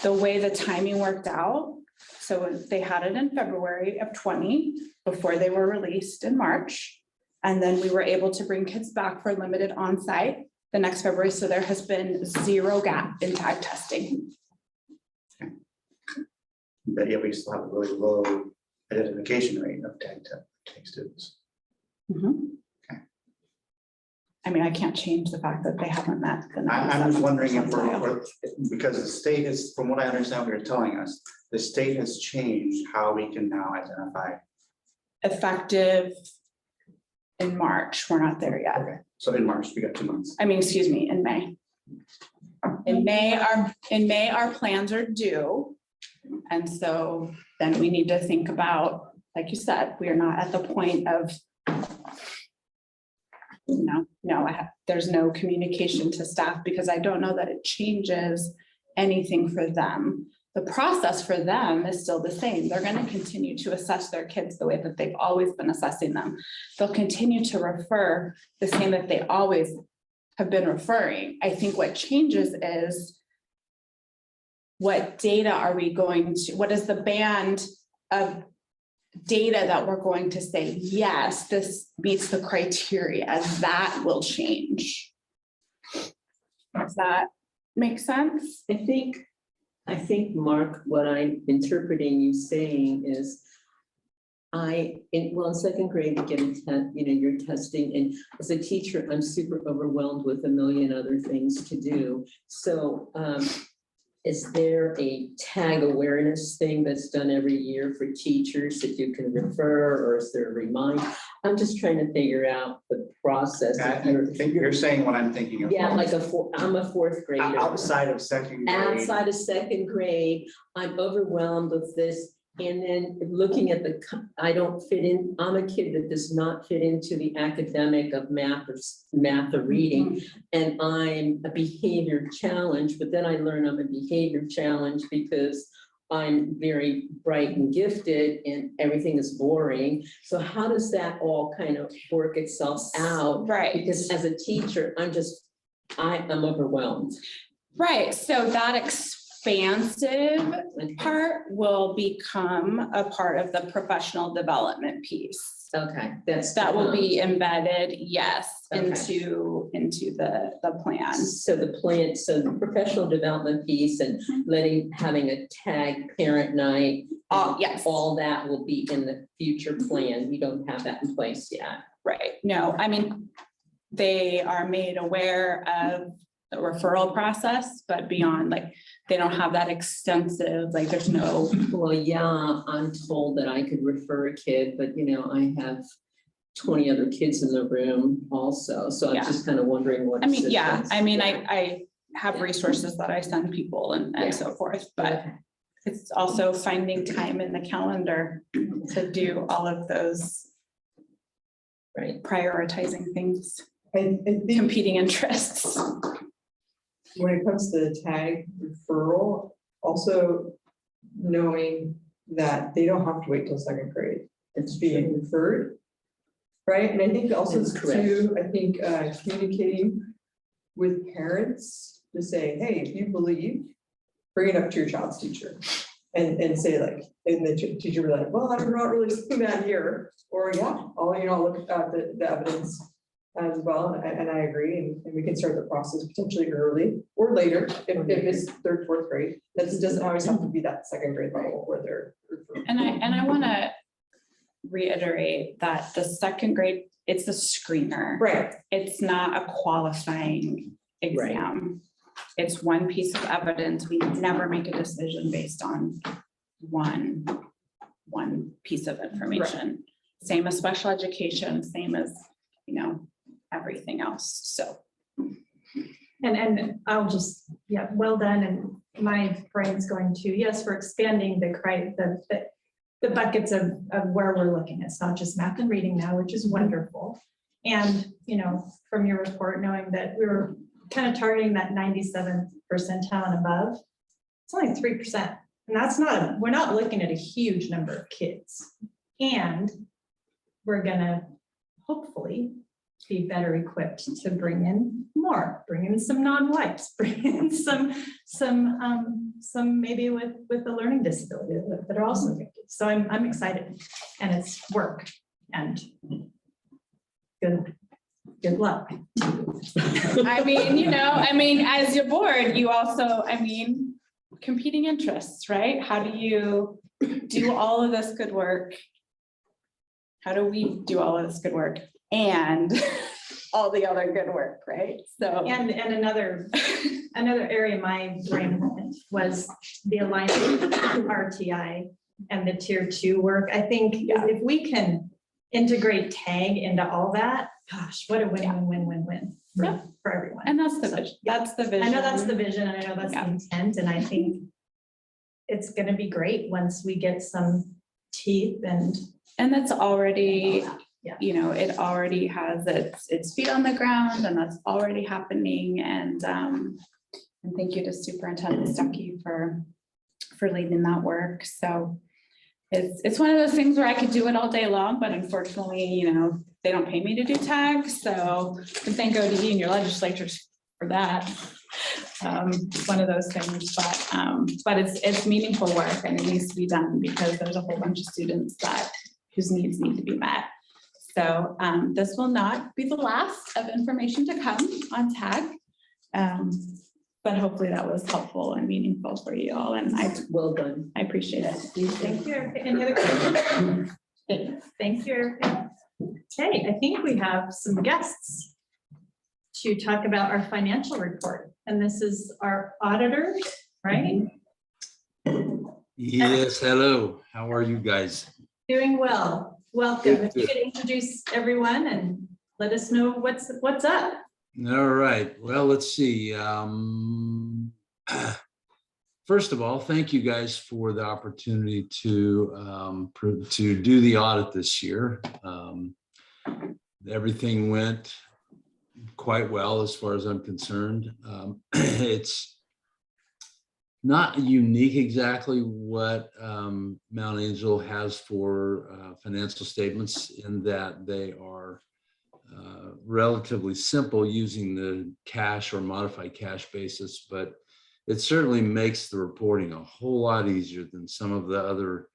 The way the timing worked out, so they had it in February of 20 before they were released in March. And then we were able to bring kids back for limited on-site the next February. So there has been 0 gap in tag testing. But yet we still have a really low identification rate of tag students. Mhm. Okay. I mean, I can't change the fact that they haven't met. the I'm just wondering if 97th we're, because the state is, from what I understand, what you're telling us, the state has changed how we can now identify. Effective in March. We're not there yet. Okay, so in March, we got 2 months. I mean, excuse me, in May. In May, our plans are due. And so then we need to think about, like you said, we are not at the point of, there's no communication to staff because I don't know that it changes anything for them. The process for them is still the same. They're going to continue to assess their kids the way that they've always been assessing them. They'll continue to refer the same that they always have been referring. I think what changes is what data are we going to, what is the band of data that we're going to say, yes, this meets the criteria, that will change. Does that make sense? I think, Mark, what I'm interpreting you saying is in second grade, you get a test, you're testing, and as a teacher, I'm super overwhelmed with a million other things to do. So, is there a tag awareness thing that's done every year for teachers that you can refer, or is there a reminder? I'm just trying to figure out the process. I think you're saying what I'm thinking of. Yeah, like I'm a 4th grader. Outside of second grade. Outside of second grade, I'm overwhelmed with this. And then looking at I don't fit in, I'm a kid that does not fit into the academic of math or reading. And I'm a behavior challenge, but then I learn I'm a behavior challenge because I'm very bright and gifted and everything is boring. So how does that all kind of work itself out? Right. Because as a teacher, I'm overwhelmed. Right, so that expansive part will become a part of the professional development piece. Okay, That will be embedded, yes, Okay. into the plan. So the professional development piece and having a tag parent night. Yes. All that will be in the future plan. We don't have that in place yet. Right, no, I mean, they are made aware of the referral process, but beyond, like, they don't have that extensive, like, there's no. Well, yeah, I'm told that I could refer a kid, but I have 20 other kids in the room also. So I'm Yeah. just kind of wondering what. I mean, yeah, assistance- I mean, I have resources that I send people Yeah. and so forth, but Okay. it's also finding time in the calendar to do all of those Right. prioritizing things, I think competing interests. when it comes to the tag referral, also knowing that they don't have to wait till second grade. It's being referred. Right, and I think also That's correct. too, I think communicating with parents to say, hey, if you believe, bring it up to your child's teacher. And say like, and the teacher will be like, well, I'm not really seeing that here, or yeah, I'll look at the evidence as well, and I agree, and we can start the process potentially early or later, if it's 3rd, 4th grade. That doesn't always have to be that second grade level where they're. And I want to reiterate that the second grade, it's a screener. Right, It's not a qualifying exam. It's one piece of evidence. We never make a decision based on one piece of information. Same as special education, same as, everything else, so. And I'll just, yeah, well done. And my brain's going to, yes, we're expanding the buckets of where we're looking. It's not just math and reading now, which is wonderful. And, from your report, knowing that we were kind of targeting that 97th percentile and above, it's only 3%. And we're not looking at a huge number of kids. And we're gonna hopefully be better equipped to bring in some non-whites, bring in some maybe with a learning disability that are also gifted. So I'm excited, and it's work, and good luck. As your board, you also, competing interests, right? How do you do all of this good work? How do we do all of this good work and all the other good work, right? So. And another area my brain went was the alignment with RTI and the tier 2 work. I think if we can integrate TAG into all that, gosh, what a win for everyone. And that's the vision. That's the vision. I know that's the vision, and I know that's the intent, and I think it's gonna be great once we get some teeth And that's already, Yeah. it already has its feet on the ground, and that's already happening. And thank you to Superintendent Stuckey for leading that work. So it's one of those things where I could do it all day long, but unfortunately, they don't pay me to do TAG. So thank ODE and your legislatures for that. It's one of those things, but it's meaningful work, and it needs to be done because there's a whole bunch of students whose needs need to be met. So this will not be the last of information to come on TAG. But hopefully that was helpful and meaningful for you all, and Well done. I appreciate it. thank you, Erica. Any other questions? Thank you, Erica. Okay, I think we have some guests to talk about our financial report, and this is our auditor, right? Yes, hello. How are you guys? Doing well. Welcome. Good, If you could introduce everyone and let us know what's up. All right. Well, let's see. First of all, thank you guys for the opportunity to do the audit this year. Everything went quite well as far as I'm concerned. It's not unique exactly what Mount Angel has for financial statements, in that they are relatively simple using the cash or modified cash basis, but it certainly makes the reporting a whole lot easier than some of the other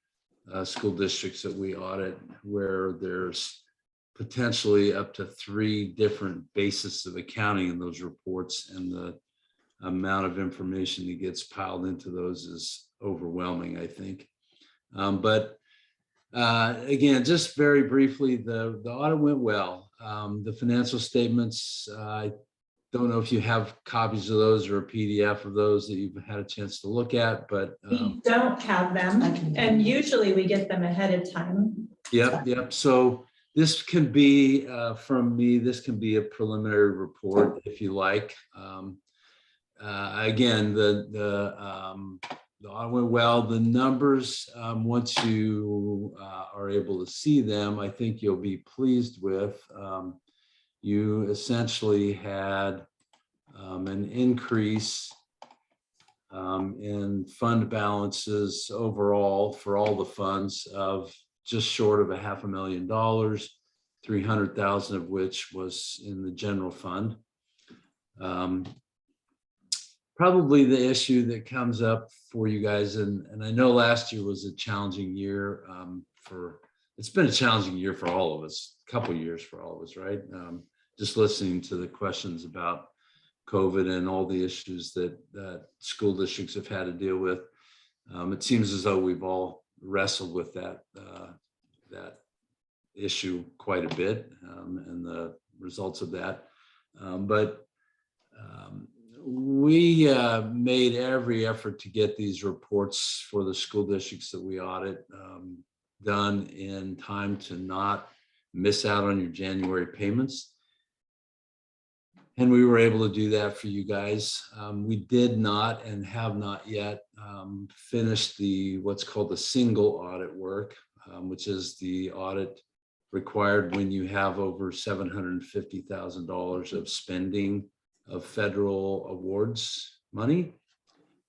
school districts that we audit, where there's potentially up to 3 different bases of accounting in those reports, and the amount of information that gets piled into those is overwhelming, I think. Again, just very briefly, the audit went well. The financial statements, I don't know if you have copies of those or a PDF of those that you've had a chance to look at, but We don't have them, and usually we get them ahead of time. Yep. So this can be from me, this can be a preliminary report if you like. Again, the audit went well. The numbers, once you are able to see them, I think you'll be pleased with. You essentially had an increase in fund balances overall for all the funds of just short of $500,000, 300,000 of which was in the general fund. Probably the issue that comes up for you guys, and I know last year was a challenging year it's been a challenging year for all of us, a couple of years for all of us, right? Just listening to the questions about COVID and all the issues that school districts have had to deal with. It seems as though we've all wrestled with that issue quite a bit, and the results of that. But We made every effort to get these reports for the school districts that we audit done in time to not miss out on your January payments. And we were able to do that for you guys. We did not and have not yet finished what's called the single audit work, which is the audit required when you have over $750,000 of spending of federal awards money,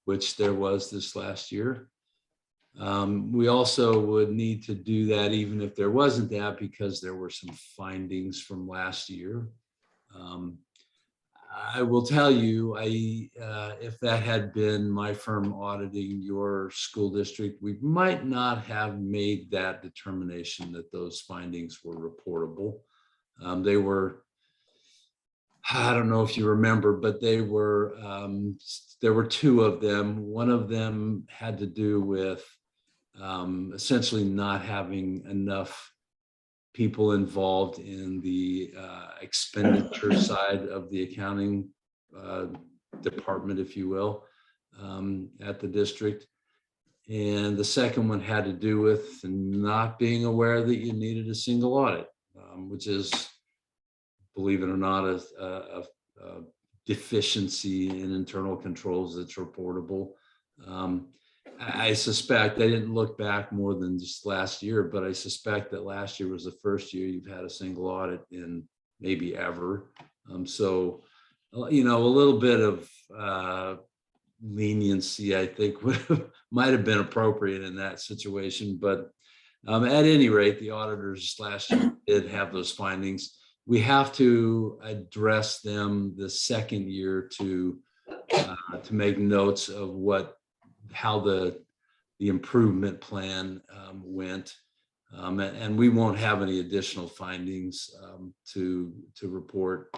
which there was this last year. We also would need to do that even if there wasn't that, because there were some findings from last year. I will tell you, if that had been my firm auditing your school district, we might not have made that determination that those findings were reportable. They were, I don't know if you remember, but they were, there were two of them. One of them had to do with essentially not having enough people involved in the expenditure side of the accounting department, if you will, at the district. And the second one had to do with not being aware that you needed a single audit, which is, believe it or not, a deficiency in internal controls that's reportable. I suspect, I didn't look back more than just last year, but I suspect that last year was the first year you've had a single audit in maybe ever. So, you know, a little bit of leniency, I think, might have been appropriate in that situation. But at any rate, the auditors last year did have those findings. We have to address them the second year to make notes of how the improvement plan went, and we won't have any additional findings to report.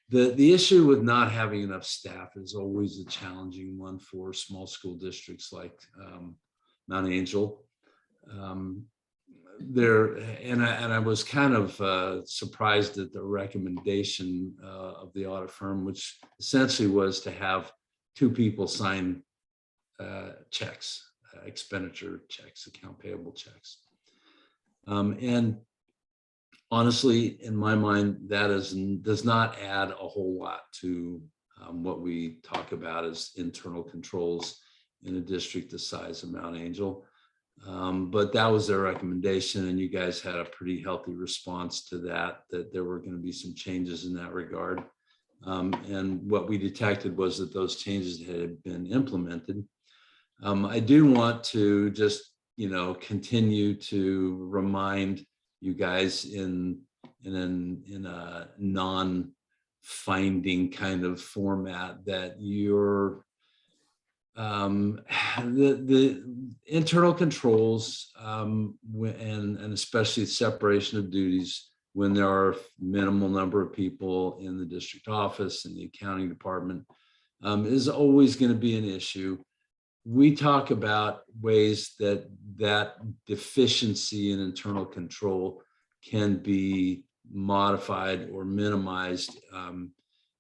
The issue with not having enough staff is always a challenging one for small school districts like Mount Angel. I was kind of surprised at the recommendation of the audit firm, which essentially was to have two people sign checks, expenditure checks, account payable checks. And honestly, in my mind, that does not add a whole lot to what we talk about as internal controls in a district the size of Mount Angel. But that was their recommendation, and you guys had a pretty healthy response to that there were going to be some changes in that regard. And what we detected was that those changes had been implemented. I do want to just, you know, continue to remind you guys in a non-finding kind of format that the internal controls and especially separation of duties when there are minimal number of people in the district office and the accounting department is always going to be an issue. We talk about ways that deficiency in internal control can be modified or minimized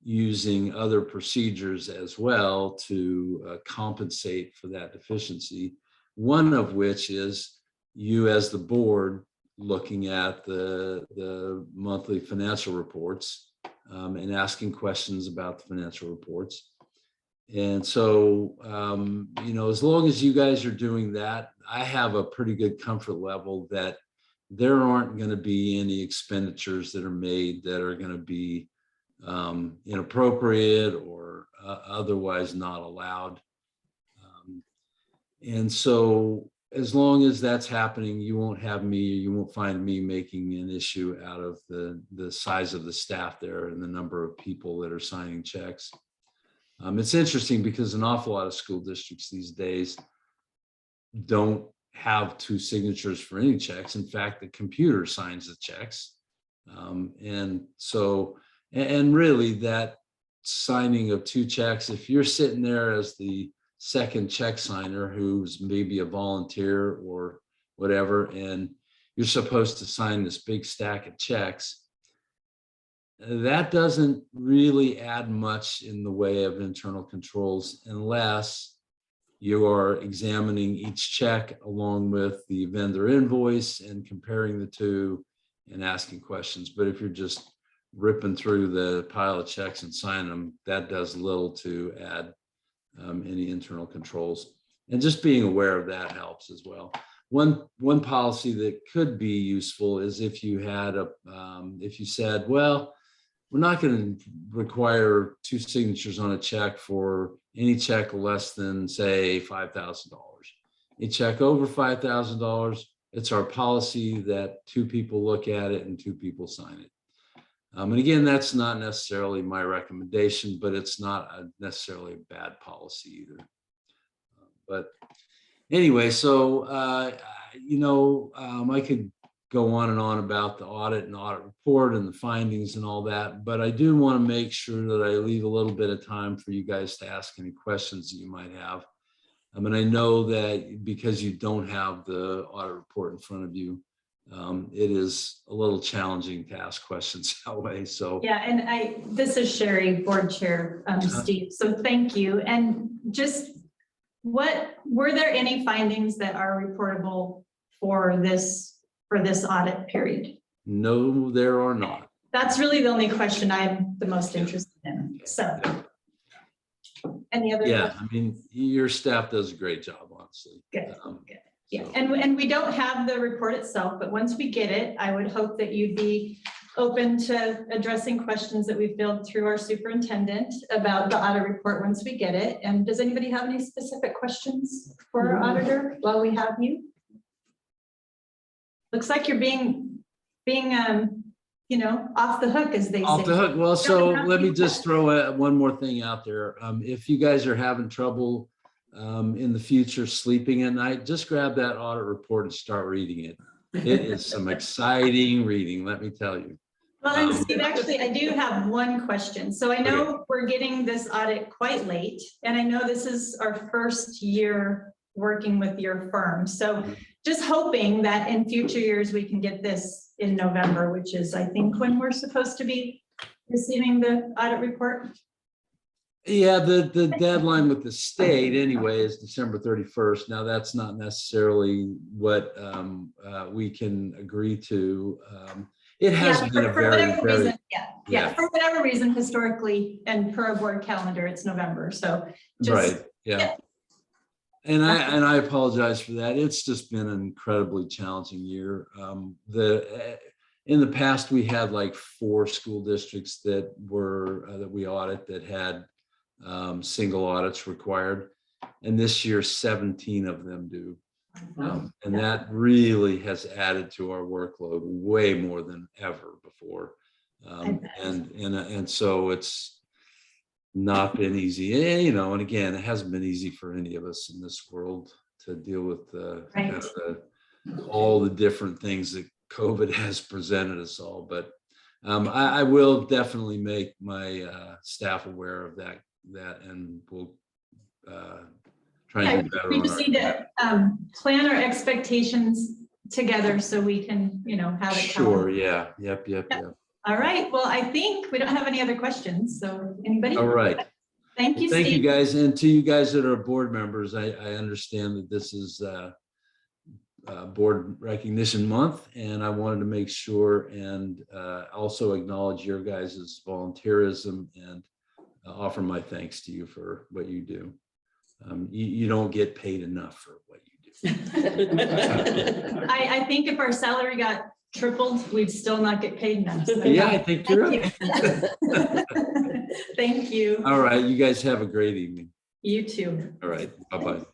using other procedures as well to compensate for that deficiency. One of which is you as the board looking at the monthly financial reports and asking questions about the financial reports. And so, you know, as long as you guys are doing that, I have a pretty good comfort level that there aren't going to be any expenditures that are made that are going to be inappropriate or otherwise not allowed. And so as long as that's happening, you won't find me making an issue out of the size of the staff there and the number of people that are signing checks. It's interesting because an awful lot of school districts these days don't have two signatures for any checks. In fact, the computer signs the checks. And really that signing of two checks, if you're sitting there as the second check signer who's maybe a volunteer or whatever, and you're supposed to sign this big stack of checks, that doesn't really add much in the way of internal controls unless you are examining each check along with the vendor invoice and comparing the two and asking questions. But if you're just ripping through the pile of checks and signing them, that does little to add any internal controls. And just being aware of that helps as well. One policy that could be useful is if you had if you said, well, we're not going to require 2 signatures on a check for any check less than, say, $5,000. A check over $5,000, it's our policy that 2 people look at it and 2 people sign it. And again, that's not necessarily my recommendation, but it's not necessarily a bad policy either. But anyway, so, I could go on and on about the audit and audit report and the findings and all that, but I do want to make sure that I leave a little bit of time for you guys to ask any questions that you might have. I mean, I know that because you don't have the audit report in front of you, it is a little challenging to ask questions that way. So Yeah, and this is Sherry, board chair, Steve. So thank you. And just were there any findings that are reportable for this audit period? no, there are not. That's really the only question I'm the most interested in. So. Any other? Yeah, I mean, your staff does a great job, honestly. Good, good. Yeah, So- and we don't have the report itself, but once we get it, I would hope that you'd be open to addressing questions that we filled through our superintendent about the audit report once we get it. And does anybody have any specific questions for our auditor while we have you? Looks like you're being off the hook, as they say. Off the hook. Well, so let me just throw one more thing out there. If you guys are having trouble in the future sleeping at night, just grab that audit report and start reading it. It is some exciting reading, let me tell you. Well, and Steve, actually, I do have one question. So I know we're getting this audit quite late, and I know this is our first year working with your firm. So just hoping that in future years, we can get this in November, which is, I think, when we're supposed to be receiving the audit report. Yeah, the deadline with the state anyway is December 31st. Now, that's not necessarily what we can agree to. It has Yeah, been a for very, whatever very, reason, yeah, for whatever reason, historically, and per a board calendar, it's November. So just, right, yeah. And I apologize for that. It's just been an incredibly challenging year. In the past, we had like 4 school districts that we audit that had single audits required. And this year, 17 of them do. And that really has added to our workload way more than ever before. And so it's not been easy, and again, it hasn't been easy for any of us in this world to deal with all the different things that COVID has presented us all. But I will definitely make my staff aware of that, and we'll try and do better. we just need to plan our expectations together so we can, have it. Sure, yeah, yep. All right, well, I think we don't have any other questions, so anybody? All right. Thank you, Thank you, Steve. guys. And to you guys that are board members, I understand that this is Board Recognition Month, and I wanted to make sure and also acknowledge your guys' volunteerism and offer my thanks to you for what you do. You don't get paid enough for what you do. I think if our salary got tripled, we'd still not get paid enough. So Yeah, I think you're thank right. you. Thank you. All right, you guys have a great evening. You too. All right, bye-bye.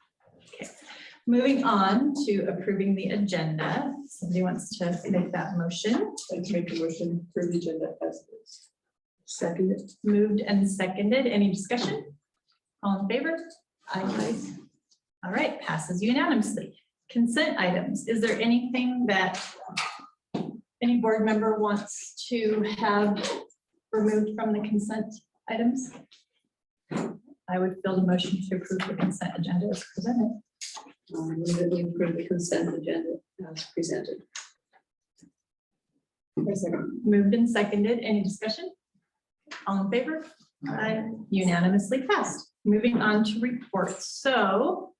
Moving on to approving the agenda. Somebody wants to make that motion. Let's make a motion for the agenda as is. Second. Moved and seconded. Any discussion? All in favor? Aye. All right, passes unanimously. Consent items. Is there anything that any board member wants to have removed from the consent items? I would fill the motion to approve the consent agenda as presented. We really approve the consent agenda as presented. Moved and seconded. Any discussion? All in favor? Aye. Unanimously passed. Moving on to reports. So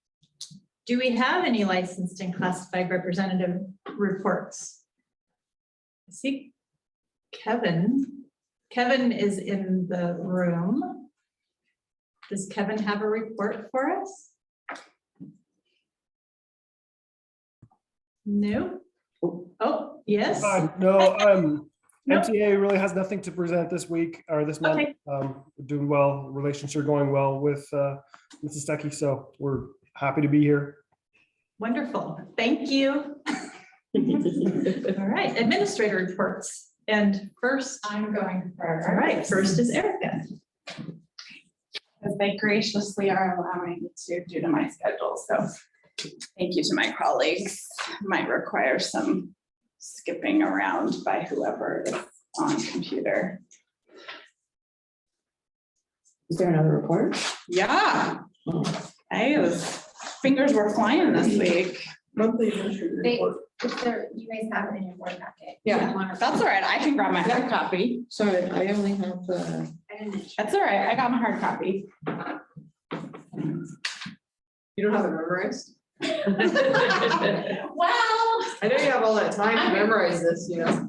do we have any licensed and classified representative reports? I see Kevin. Kevin is in the room. Does Kevin have a report for us? No? Oh, yes. No, Nope. MTA really has nothing to present this week or this month. Okay. We're doing well. Relations are going well with Mrs. Stuckey, so we're happy to be here. Wonderful. Thank you. All right, administrator reports. And first, I'm going all for. right, first is Erica. As they graciously are allowing me to due to my schedule, so thank you to my colleagues. Might require some skipping around by whoever is on computer. Is there another report? Yeah. Fingers were flying this week. Monthly administrative They- report. If there, you guys have it in your board packet. Yeah. That's all right. I can grab my hard copy. Sorry, I only have I didn't. That's all right. I got my hard copy. You don't have it memorized? Well. I know you have all that time to memorize this, you know?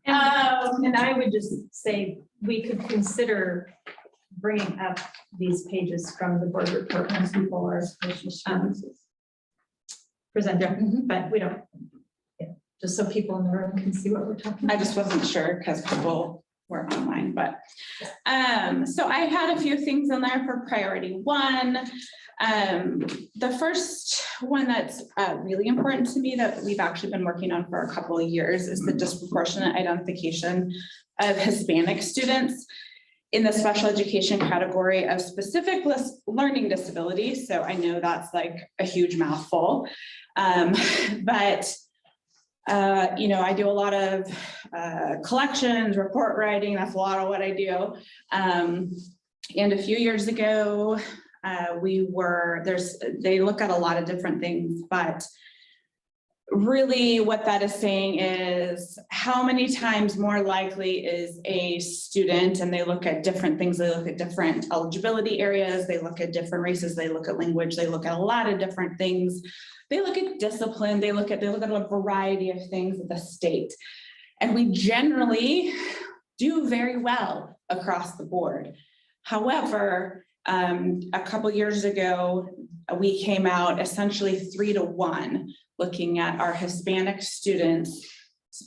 And I would just say we could consider bringing up these pages from the board report when people are presented, but we don't. Yeah, just so people in the room can see what we're talking about. I just wasn't sure because people were online, but so I had a few things in there for priority one. The first one that's really important to me that we've actually been working on for a couple of years is the disproportionate identification of Hispanic students in the special education category of specific learning disabilities. So I know that's like a huge mouthful. But I do a lot of collections, report writing. That's a lot of what I do. And a few years ago, they look at a lot of different things, but really what that is saying is how many times more likely is a student, and they look at different things. They look at different eligibility areas. They look at different races. They look at language. They look at a lot of different things. They look at discipline. They look at a variety of things at the state. And we generally do very well across the board. However, a couple years ago, we came out essentially 3-to-1, looking at our Hispanic students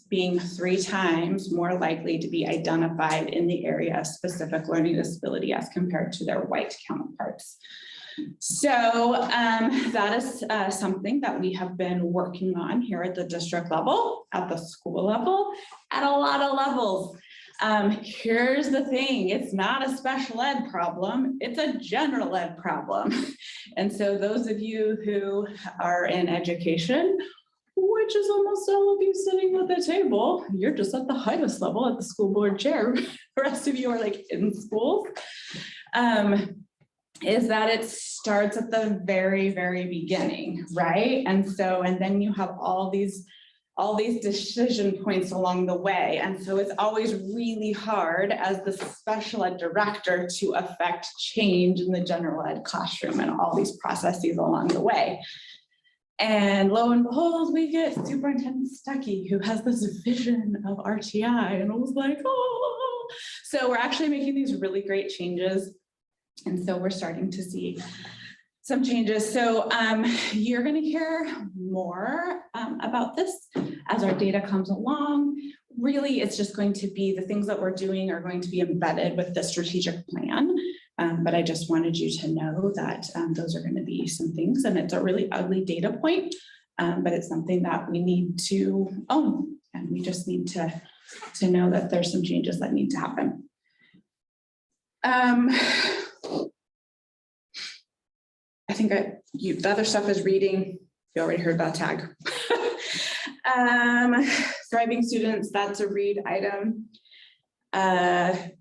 being 3 times more likely to be identified in the area of specific learning disability as compared to their white counterparts. So that is something that we have been working on here at the district level, at the school level, at a lot of levels. Here's the thing, it's not a special ed problem, it's a general ed problem. And so those of you who are in education, which is almost all of you sitting at the table, you're just at the highest level at the school board chair. The rest of you are like in schools. Is that it starts at the very, very beginning, right? And then you have all these decision points along the way. And so it's always really hard as the special ed director to affect change in the general ed classroom and all these processes along the way. And lo and behold, we get Superintendent Stuckey, who has this vision of RTI, and I was like, oh. So we're actually making these really great changes. And so we're starting to see some changes. So you're going to hear more about this as our data comes along. Really, it's just going to be the things that we're doing are going to be embedded with the strategic plan. But I just wanted you to know that those are going to be some things, and it's a really ugly data point, but it's something that we need to own, and we just need to know that there's some changes that need to happen. I think the other stuff is reading. You already heard that tag. Thriving students, that's a read item. I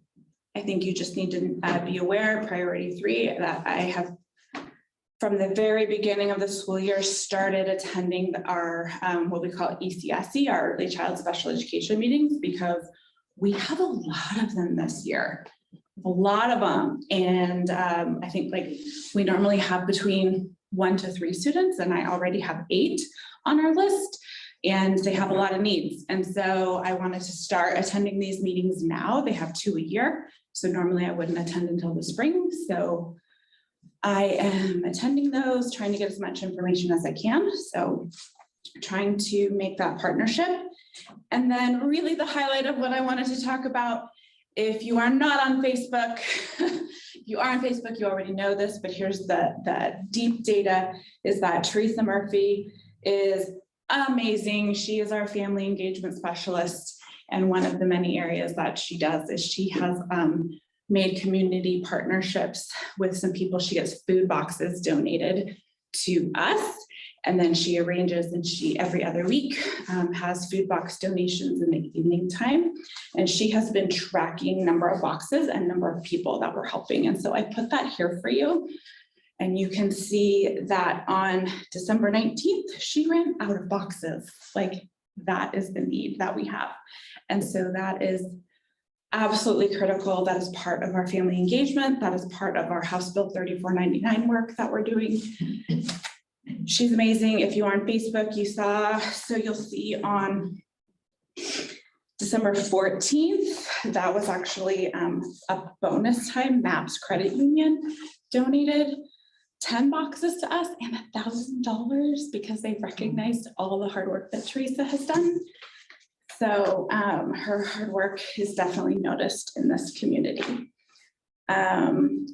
think you just need to be aware, priority 3, that I have from the very beginning of the school year started attending our what we call ECSE, our early child special education meetings, because we have a lot of them this year. A lot of them. And I think like we normally have between 1 to 3 students, and I already have 8 on our list. And they have a lot of needs. And so I wanted to start attending these meetings now. They have 2 a year. So normally I wouldn't attend until the spring. So I am attending those, trying to get as much information as I can. So trying to make that partnership. And then really the highlight of what I wanted to talk about, if you are not on Facebook, you are on Facebook, you already know this, but here's the deep data is that Teresa Murphy is amazing. She is our family engagement specialist. And one of the many areas that she does is she has made community partnerships with some people. She gets food boxes donated to us. And then she arranges, and she every other week has food box donations in the evening time. And she has been tracking number of boxes and number of people that we're helping. And so I put that here for you. And you can see that on December 19th, she ran out of boxes. Like that is the need that we have. And so that is absolutely critical. That is part of our family engagement. That is part of our House Bill 3499 work that we're doing. She's amazing. If you are on Facebook, you saw, so you'll see on December 14th, that was actually a bonus time. MAPS Credit Union donated 10 boxes to us and $1,000 because they recognized all the hard work that Teresa has done. So her hard work is definitely noticed in this community. And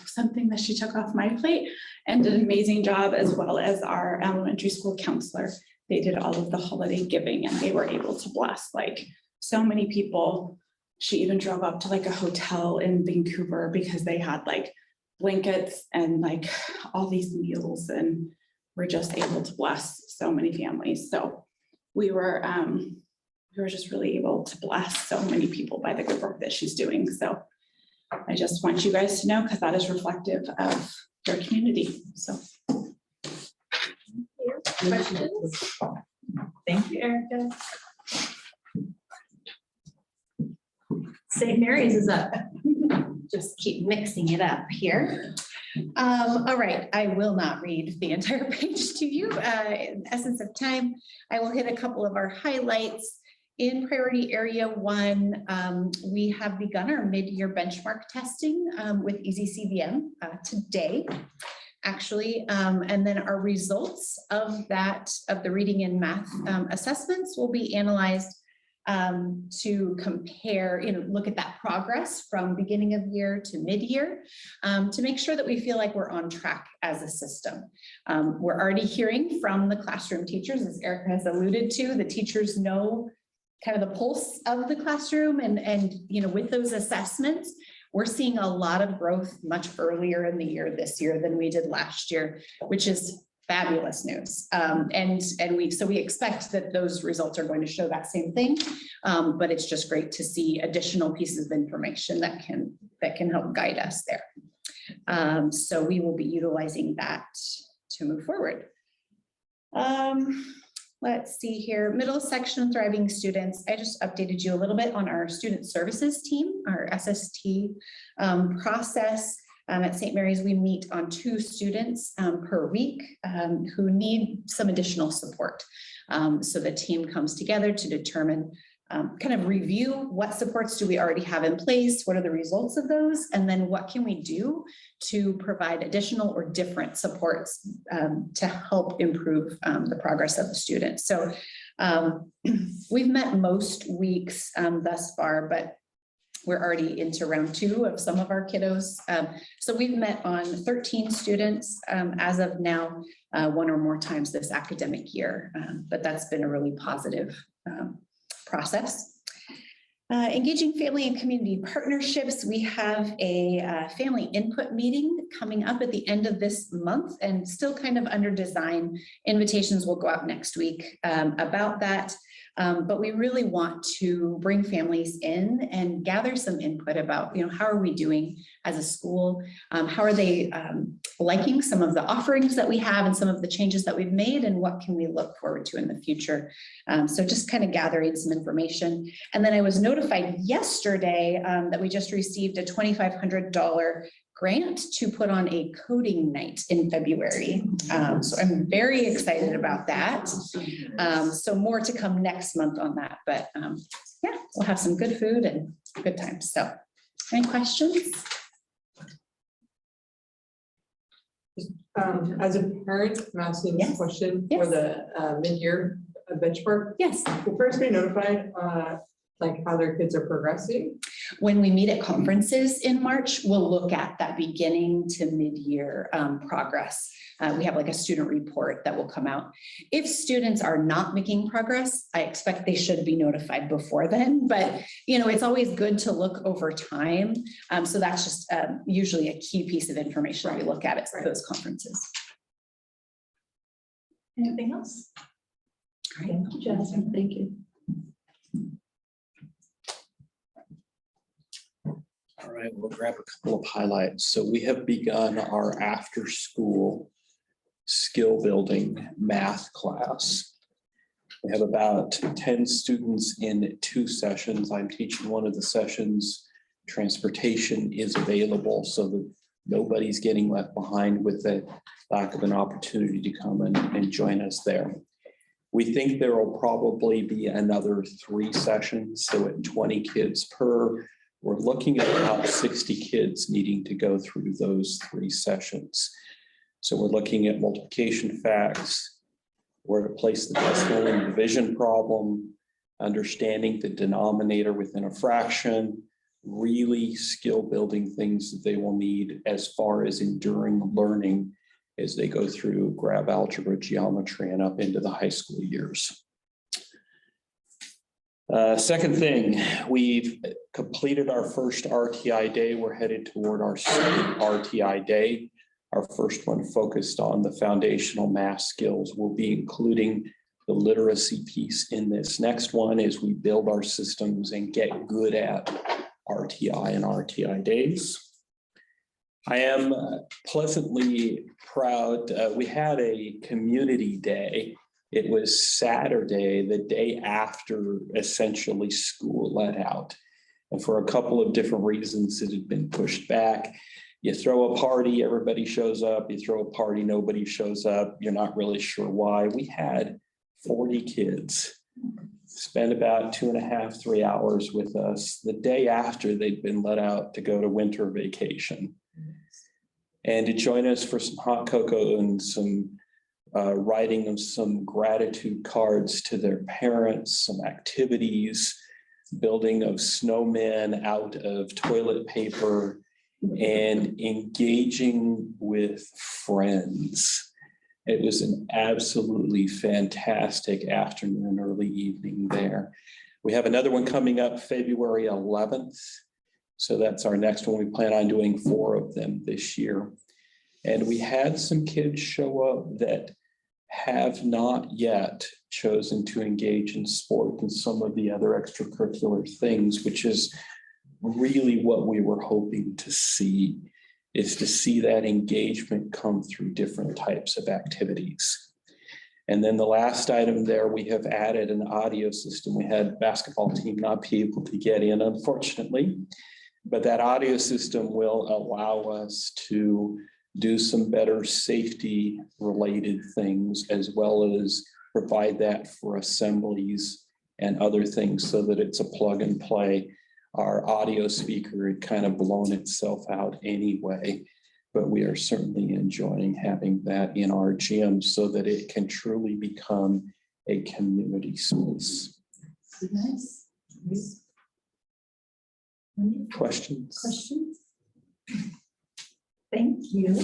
something that she took off my plate and did an amazing job, as well as our elementary school counselor. They did all of the holiday giving and they were able to bless like so many people. She even drove up to like a hotel in Vancouver because they had like blankets and like all these meals, and we're just able to bless so many families. So we were just really able to bless so many people by the good work that she's doing. So I just want you guys to know, because that is reflective of your community. So. Questions? Thank you, Erica. St. Mary's is up. Just keep mixing it up here. All right, I will not read the entire page to you. In the essence of time, I will hit a couple of our highlights. In priority area 1, we have begun our mid-year benchmark testing with EasyCVM today, actually. And then our results of the reading and math assessments will be analyzed to compare, look at that progress from beginning of year to mid-year to make sure that we feel like we're on track as a system. We're already hearing from the classroom teachers, as Erica has alluded to. The teachers know kind of the pulse of the classroom, and with those assessments, we're seeing a lot of growth much earlier in the year this year than we did last year, which is fabulous news. So we expect that those results are going to show that same thing, but it's just great to see additional pieces of information that can help guide us there. So we will be utilizing that to move forward. Let's see here, middle section thriving students. I just updated you a little bit on our student services team, our SST process. At St. Mary's, we meet on 2 students per week who need some additional support. So the team comes together to determine, kind of review what supports do we already have in place, what are the results of those, and then what can we do to provide additional or different supports to help improve the progress of the students. So we've met most weeks thus far, but we're already into round 2 of some of our kiddos. So we've met on 13 students as of now, 1 or more times this academic year, but that's been a really positive process. Engaging family and community partnerships. We have a family input meeting coming up at the end of this month and still kind of under design. Invitations will go out next week about that. But we really want to bring families in and gather some input about, how are we doing as a school? How are they liking some of the offerings that we have and some of the changes that we've made, and what can we look forward to in the future? So just kind of gathering some information. And then I was notified yesterday that we just received a $2,500 grant to put on a coding night in February. So I'm very excited about that. So more to come next month on that, but yeah, we'll have some good food and good times. So any questions? As a parent, I'm asking this Yes. question for Yes. the mid-year benchmark. Yes. Will parents be notified, like how their kids are progressing? When we meet at conferences in March, we'll look at that beginning to mid-year progress. We have like a student report that will come out. If students are not making progress, I expect they should be notified before then, but it's always good to look over time. So that's just usually a key piece of information we look at those conferences. Anything else? Thank you, Jasmine. Thank you. All right, we'll grab a couple of highlights. So we have begun our after-school skill building math class. We have about 10 students in 2 sessions. I'm teaching one of the sessions. Transportation is available so that nobody's getting left behind with the lack of an opportunity to come and join us there. We think there will probably be another 3 sessions, so at 20 kids per. We're looking at about 60 kids needing to go through those 3 sessions. So we're looking at multiplication facts, where to place the decimal in the division problem, understanding the denominator within a fraction, really skill building things that they will need as far as enduring learning as they go through grab algebra, geometry, and up into the high school years. Second thing, we've completed our first RTI day. We're headed toward our second RTI day. Our first one focused on the foundational math skills. We'll be including the literacy piece in this next one as we build our systems and get good at RTI and RTI days. I am pleasantly proud. We had a community day. It was Saturday, the day after essentially school let out. And for a couple of different reasons, it had been pushed back. You throw a party, everybody shows up. You throw a party, nobody shows up. You're not really sure why. We had 40 kids spend about 2.5, 3 hours with us the day after they'd been let out to go to winter vacation. And to join us for some hot cocoa and some writing of some gratitude cards to their parents, some activities, building of snowmen out of toilet paper, and engaging with friends. It was an absolutely fantastic afternoon, early evening there. We have another one coming up February 11th. So that's our next one. We plan on doing 4 of them this year. And we had some kids show up that have not yet chosen to engage in sport and some of the other extracurricular things, which is really what we were hoping to see, is to see that engagement come through different types of activities. And then the last item there, we have added an audio system. We had basketball team not be able to get in, unfortunately, but that audio system will allow us to do some better safety related things, as well as provide that for assemblies and other things so that it's a plug and play. Our audio speaker had kind of blown itself out anyway, but we are certainly enjoying having that in our gym so that it can truly become a community space. Nice. Questions? Questions? Thank you.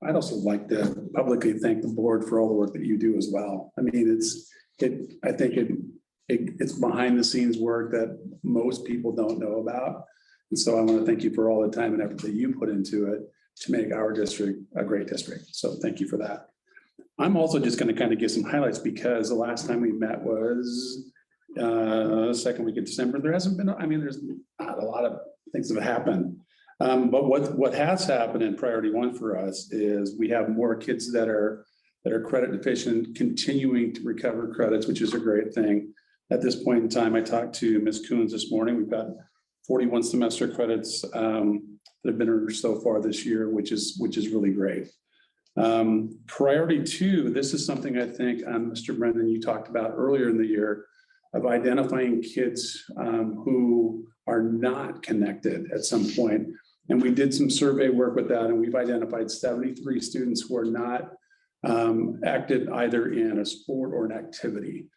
I'd also like to publicly thank the board for all the work that you do as well. I mean, I think it's behind the scenes work that most people don't know about. And so I want to thank you for all the time and effort that you put into it to make our district a great district. So thank you for that. I'm also just going to kind of give some highlights because the last time we met was second week of December. There hasn't been, I mean, there's not a lot of things that have happened. But what has happened in priority one for us is we have more kids that are credit deficient, continuing to recover credits, which is a great thing. At this point in time, I talked to Ms. Coons this morning. We've got 41 semester credits that have been earned so far this year, which is really great. Priority two, this is something I think, Mr. Brendan, you talked about earlier in the year of identifying kids who are not connected at some point. And we did some survey work with that, and we've identified 73 students who are not active either in a sport or an activity.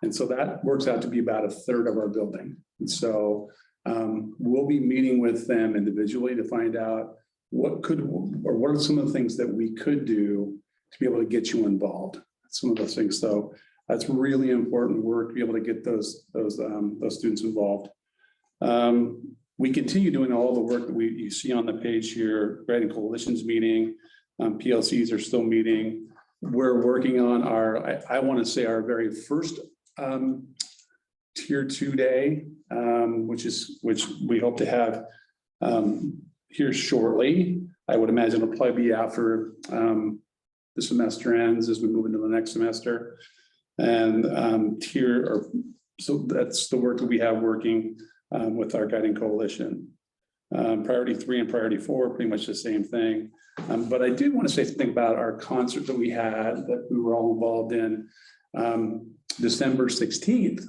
And so that works out to be about a third of our building. And so we'll be meeting with them individually to find out what are some of the things that we could do to be able to get you involved. Some of those things. So that's really important work to be able to get those students involved. We continue doing all the work that you see on the page here. Guiding Coalition's meeting, PLCs are still meeting. We're working on I want to say our very first tier 2 day, which we hope to have here shortly. I would imagine it'll probably be after the semester ends as we move into the next semester. And so that's the work that we have working with our Guiding Coalition. Priority 3 and priority 4, pretty much the same thing. But I did want to say something about our concert that we had that we were all involved in December 16th,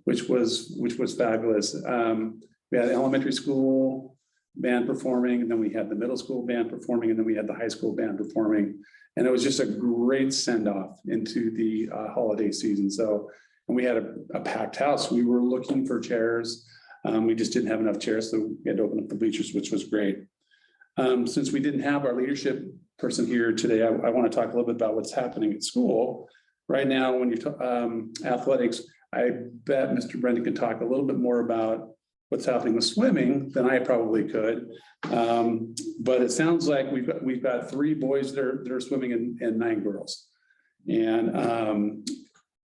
which was fabulous. We had elementary school band performing, and then we had the middle school band performing, and then we had the high school band performing. And it was just a great send off into the holiday season. So, and we had a packed house. We were looking for chairs. We just didn't have enough chairs, so we had to open up the bleachers, which was great. Since we didn't have our leadership person here today, I want to talk a little bit about what's happening at school. Right now, when you athletics, I bet Mr. Brendan can talk a little bit more about what's happening with swimming than I probably could. But it sounds like we've got 3 boys that are swimming and 9 girls. And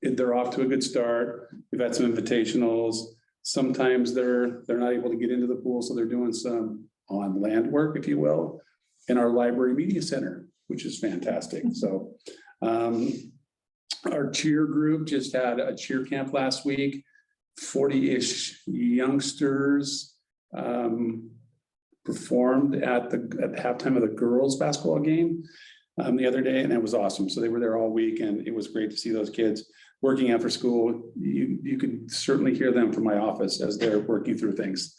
they're off to a good start. We've had some invitationals. Sometimes they're not able to get into the pool, so they're doing some on land work, if you will, in our library media center, which is fantastic. So our cheer group just had a cheer camp last week. 40-ish youngsters performed at the halftime of the girls' basketball game the other day, and it was awesome. So they were there all week, and it was great to see those kids working after school. You could certainly hear them from my office as they're working through things.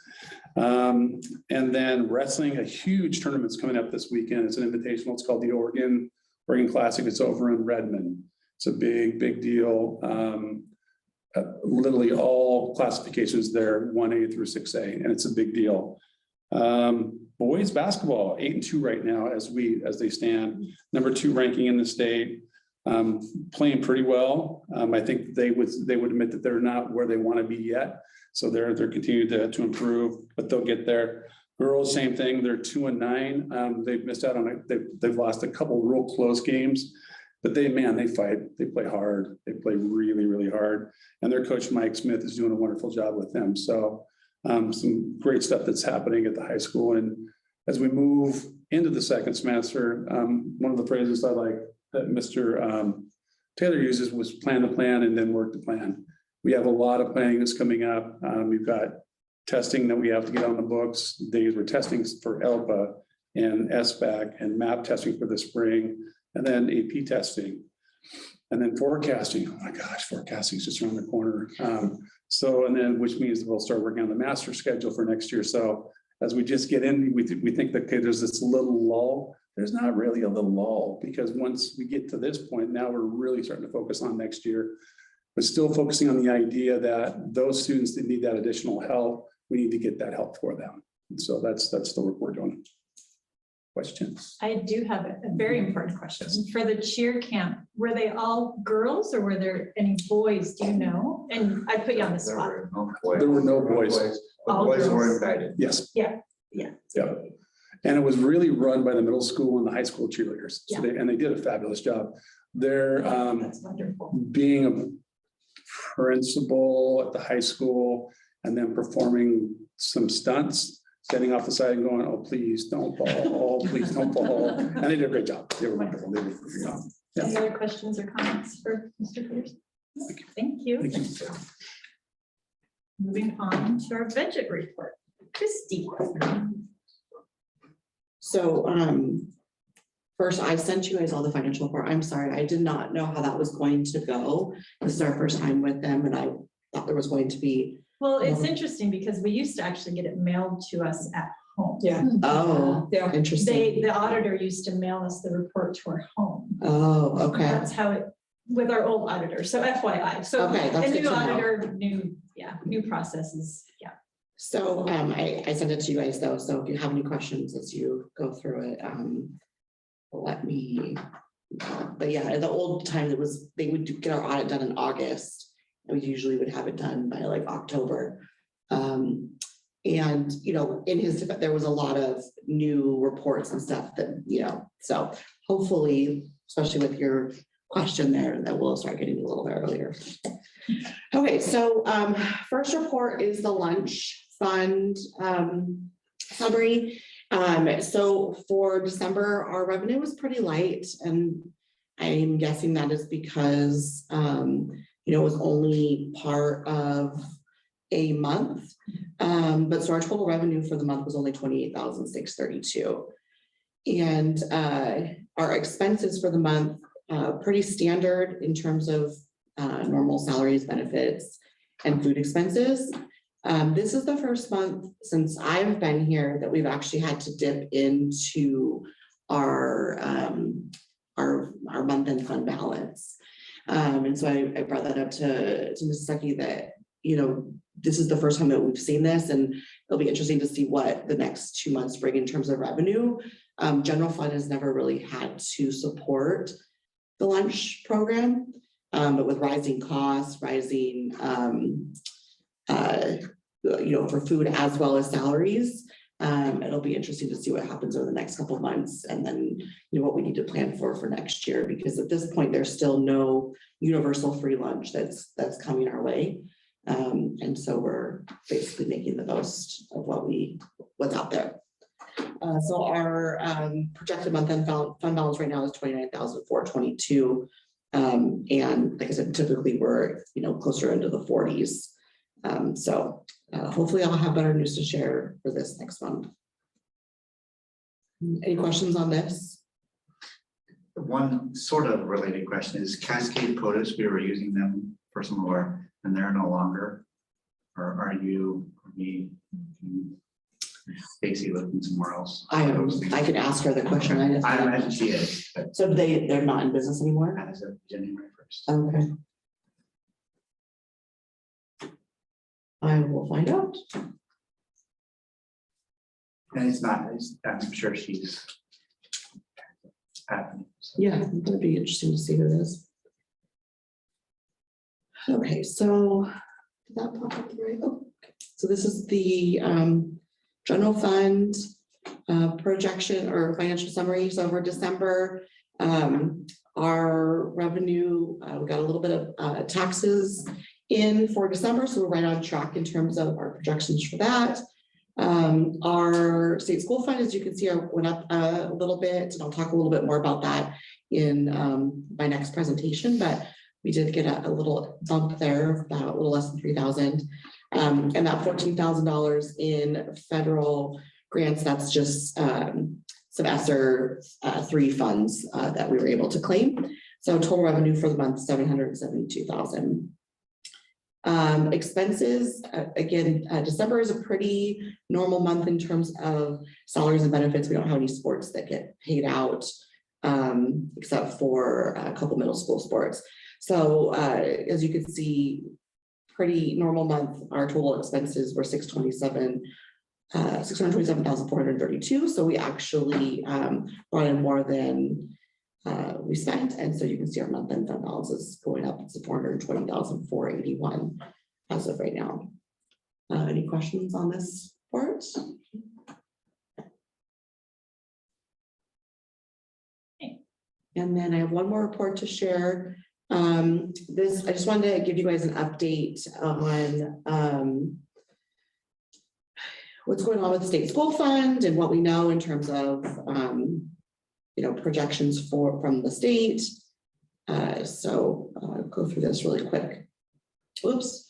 And then wrestling, a huge tournament's coming up this weekend. It's an invitational. It's called the Oregon Classic. It's over in Redmond. It's a big deal. Literally all classifications there, 1A through 6A, and it's a big deal. Boys basketball, 8-2 right now as they stand, number 2 ranking in the state, playing pretty well. I think they would admit that they're not where they want to be yet, so they're continuing to improve, but they'll get there. Girls, same thing. They're 2-9. They've missed out on it. They've lost a couple real close games. But they fight, they play hard, they play really hard. And their coach, Mike Smith, is doing a wonderful job with them. So some great stuff that's happening at the high school. And as we move into the second semester, one of the phrases I like that Mr. Taylor uses was plan the plan and then work the plan. We have a lot of planning that's coming up. We've got testing that we have to get on the books. We're testing for ELPA and SBAC and MAP testing for the spring. And then AP testing, and then forecasting. Oh my gosh, forecasting is just around the corner. And then which means we'll start working on the master schedule for next year. So as we just get in, we think that okay, there's this little lull. There's not really a little lull because once we get to this point, now we're really starting to focus on next year, but still focusing on the idea that those students that need that additional help, we need to get that help for them. And so that's the work we're doing. questions? I do have a very important question. For the cheer camp, were they all girls or were there any boys? Do you know? And I put you on the spot. There were no boys. The All boys were girls. invited. Yes. Yeah. Yeah. And it was really run by the middle school and the high school cheerleaders. So they did a fabulous job. They're That's wonderful. being a principal at the high school and then performing some stunts, standing off the side and going, oh, please don't fall, oh, please don't fall. And they did a great job. They were wonderful. They did a great job. Any other questions or comments for Mr. Pierce? Thank you. Thank you. Moving on to our budget report. Christie. So, first, I sent you guys all the financial report. I'm sorry, I did not know how that was going to go. This is our first time with them and I thought there was going to be, Well, it's interesting because we used to actually get it mailed to us at home. Yeah. oh, Yeah. interesting. The auditor used to mail us the report to our home. Oh, okay. That's how it, with our old auditor. So FYI, so Okay, that's a good new to know. auditor, new processes. Yeah. So, I sent it to you guys though, so if you have any questions as you go through it, let me know. But yeah, in the old time, they would get our audit done in August. And we usually would have it done by like October. And, you know, in his, there was a lot of new reports and stuff that, you know, so hopefully, especially with your question there, that we'll start getting a little bit earlier. Okay, so first report is the lunch fund summary. So for December, our revenue was pretty light, and I'm guessing that is because you know, it was only part of a month. But so our total revenue for the month was only $28,632. And our expenses for the month, pretty standard in terms of normal salaries, benefits, and food expenses. This is the first month since I've been here that we've actually had to dip into our month-end fund balance. And so I brought that up to Mrs. Stuckey that, you know, this is the first time that we've seen this, and it'll be interesting to see what the next 2 months bring in terms of revenue. General fund has never really had to support the lunch program, but with rising costs, rising, you know, for food as well as salaries, it'll be interesting to see what happens over the next couple of months, and then, you know, what we need to plan for next year, because at this point, there's still no universal free lunch that's coming our way. And so we're basically making the most of what's out there. So our projected month-end fund balance right now is $29,422. And like I said, typically we're, you know, closer into the 40s. So hopefully I'll have better news to share for this next month. Any questions on this? One sort of related question is Cascade POTUS, we were using them for some of our, and they're no longer. Or are you, Stacy looking somewhere else? I could ask her the question. I imagine she is, but So they're not in business anymore? as of January 1st. Okay. I will find out. And it's not, I'm sure she's happy. So. Yeah, it'd be interesting to see who it is. Okay, so did that pop up right? Oh, okay. So this is the general fund projection or financial summary. So for December, our revenue, we got a little bit of taxes in for December, so we're right on track in terms of our projections for that. Our state school fund, as you can see, went up a little bit, and I'll talk a little bit more about that in my next presentation, but we did get a little bump there, about a little less than 3,000. And that $14,000 in federal grants, that's just some ESSER 3 funds that we were able to claim. So total revenue for the month, $772,000. Expenses, again, December is a pretty normal month in terms of salaries and benefits. We don't have any sports that get paid out, except for a couple middle school sports. So as you can see, pretty normal month. Our total expenses were $627. $627,432. So we actually brought in more than we spent. And so you can see our month-end fund balance is going up. It's $420,481 as of right now. Any questions on this report? And then I have one more report to share. I just wanted to give you guys an update on what's going on with the state school fund and what we know in terms of projections from the state. So I'll go through this really quick. Oops.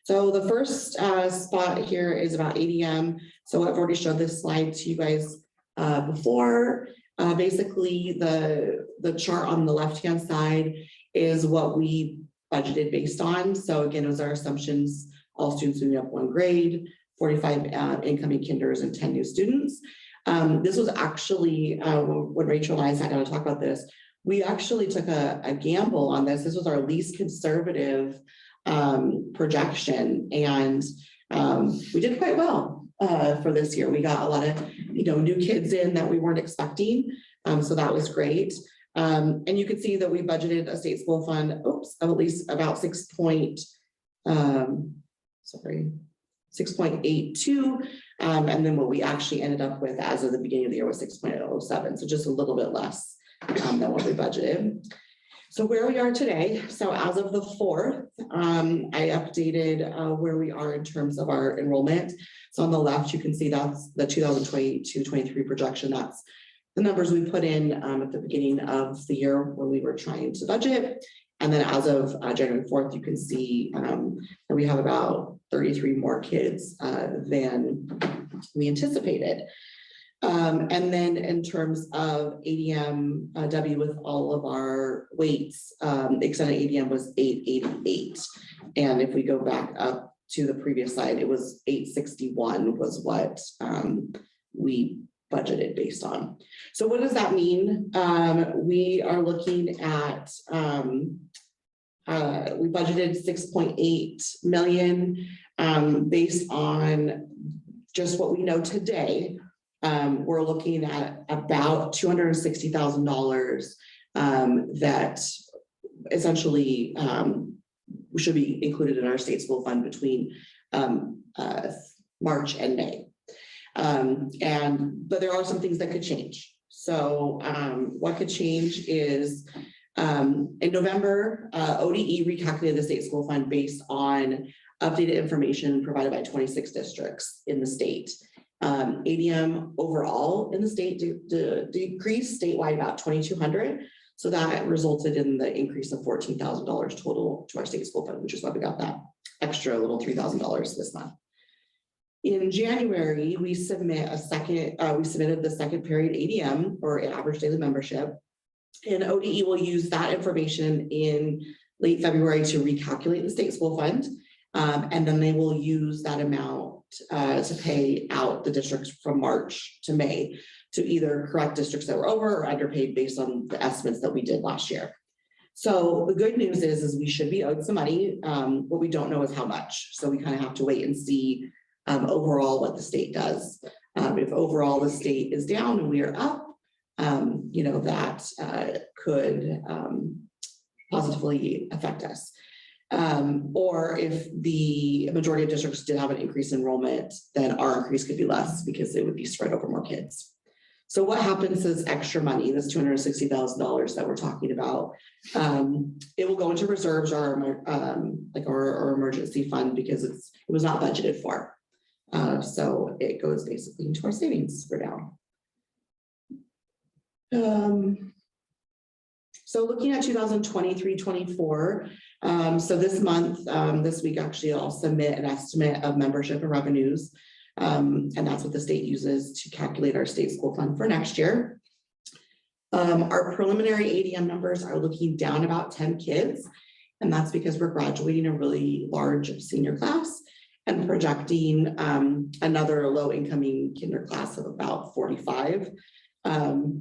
So the first spot here is about ADM. So I've already showed this slide to you guys before. Basically, the chart on the left-hand side is what we budgeted based on. So again, it was our assumptions, all students moving up 1 grade, 45 incoming kinders and 10 new students. This was actually, when Rachel and I sat down to talk about this, we actually took a gamble on this. This was our least conservative projection, and we did quite well for this year. We got a lot of new kids in that we weren't expecting, so that was great. And you can see that we budgeted a state school fund, of at least about 6.82, and then what we actually ended up with as of the beginning of the year was 6.07, so just a little bit less than what we budgeted. So where we are today, so as of the 4th, I updated where we are in terms of our enrollment. So on the left, you can see that's the 2022-23 projection. That's the numbers we put in at the beginning of the year when we were trying to budget. And then as of January 4th, you can see that we have about 33 more kids than we anticipated. And then in terms of ADM-W with all of our weights, extended ADM was 888. And if we go back up to the previous slide, it was 861 was what we budgeted based on. So what does that mean? We are looking at, we budgeted 6.8 million based on just what we know today. We're looking at about $260,000 that essentially should be included in our state school fund between March and May. But there are some things that could change. So what could change is in November, ODE recalculated the state school fund based on updated information provided by 26 districts in the state. ADM overall in the state decreased statewide about 2,200. So that resulted in the increase of $14,000 total to our state school fund, which is why we got that extra little $3,000 this month. In January, we submitted the second period ADM, or average daily membership, and ODE will use that information in late February to recalculate the state school fund. And then they will use that amount to pay out the districts from March to May to either correct districts that were over or underpaid based on the estimates that we did last year. So the good news is we should be owed some money. What we don't know is how much. So we kind of have to wait and see overall what the state does. If overall the state is down and we are up, that could positively affect us. Or if the majority of districts did have an increase in enrollment, then our increase could be less because it would be spread over more kids. So what happens is extra money, this $260,000 that we're talking about, it will go into reserves or our emergency fund because it was not budgeted for. So it goes basically into our savings for now. So looking at 2023-24, so this month, this week actually, I'll submit an estimate of membership and revenues. And that's what the state uses to calculate our state school fund for next year. Our preliminary ADM numbers are looking down about 10 kids. And that's because we're graduating a really large senior class and projecting another low incoming kinder class of about 45.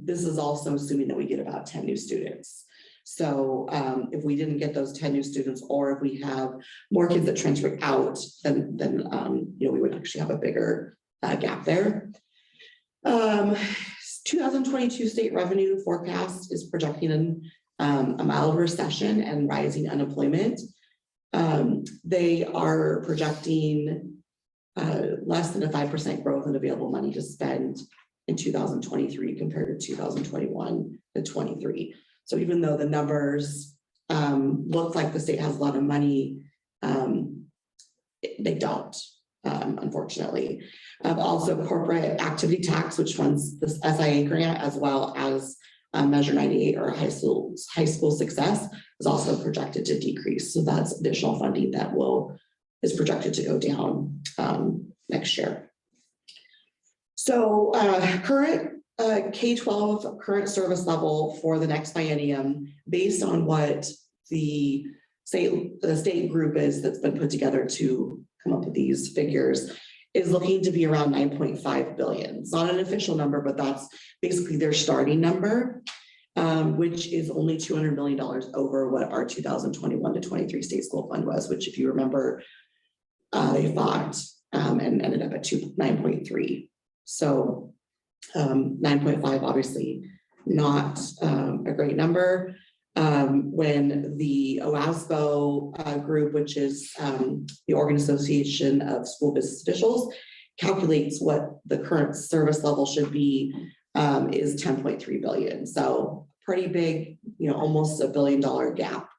This is also assuming that we get about 10 new students. So if we didn't get those 10 new students, or if we have more kids that transfer out, then we would actually have a bigger gap there. 2022 state revenue forecast is projecting a mild recession and rising unemployment. They are projecting less than a 5% growth in available money to spend in 2023 compared to 2021 to 23. So even though the numbers look like the state has a lot of money, they don't, unfortunately. Also corporate activity tax, which funds this SIA grant, as well as Measure 98 or high school success, is also projected to decrease. So that's additional funding that is projected to go down next year. So current K-12 current service level for the next biennium, based on what the state group is that's been put together to come up with these figures, is looking to be around 9.5 billion. It's not an official number, but that's basically their starting number, which is only $200 million over what our 2021 to 23 state school fund was, which, if you remember, they fought and ended up at 9.3. So 9.5, obviously not a great number. When the OASBO group, which is the Oregon Association of School Business Officials, calculates what the current service level should be, is 10.3 billion. So pretty big, almost $1 billion gap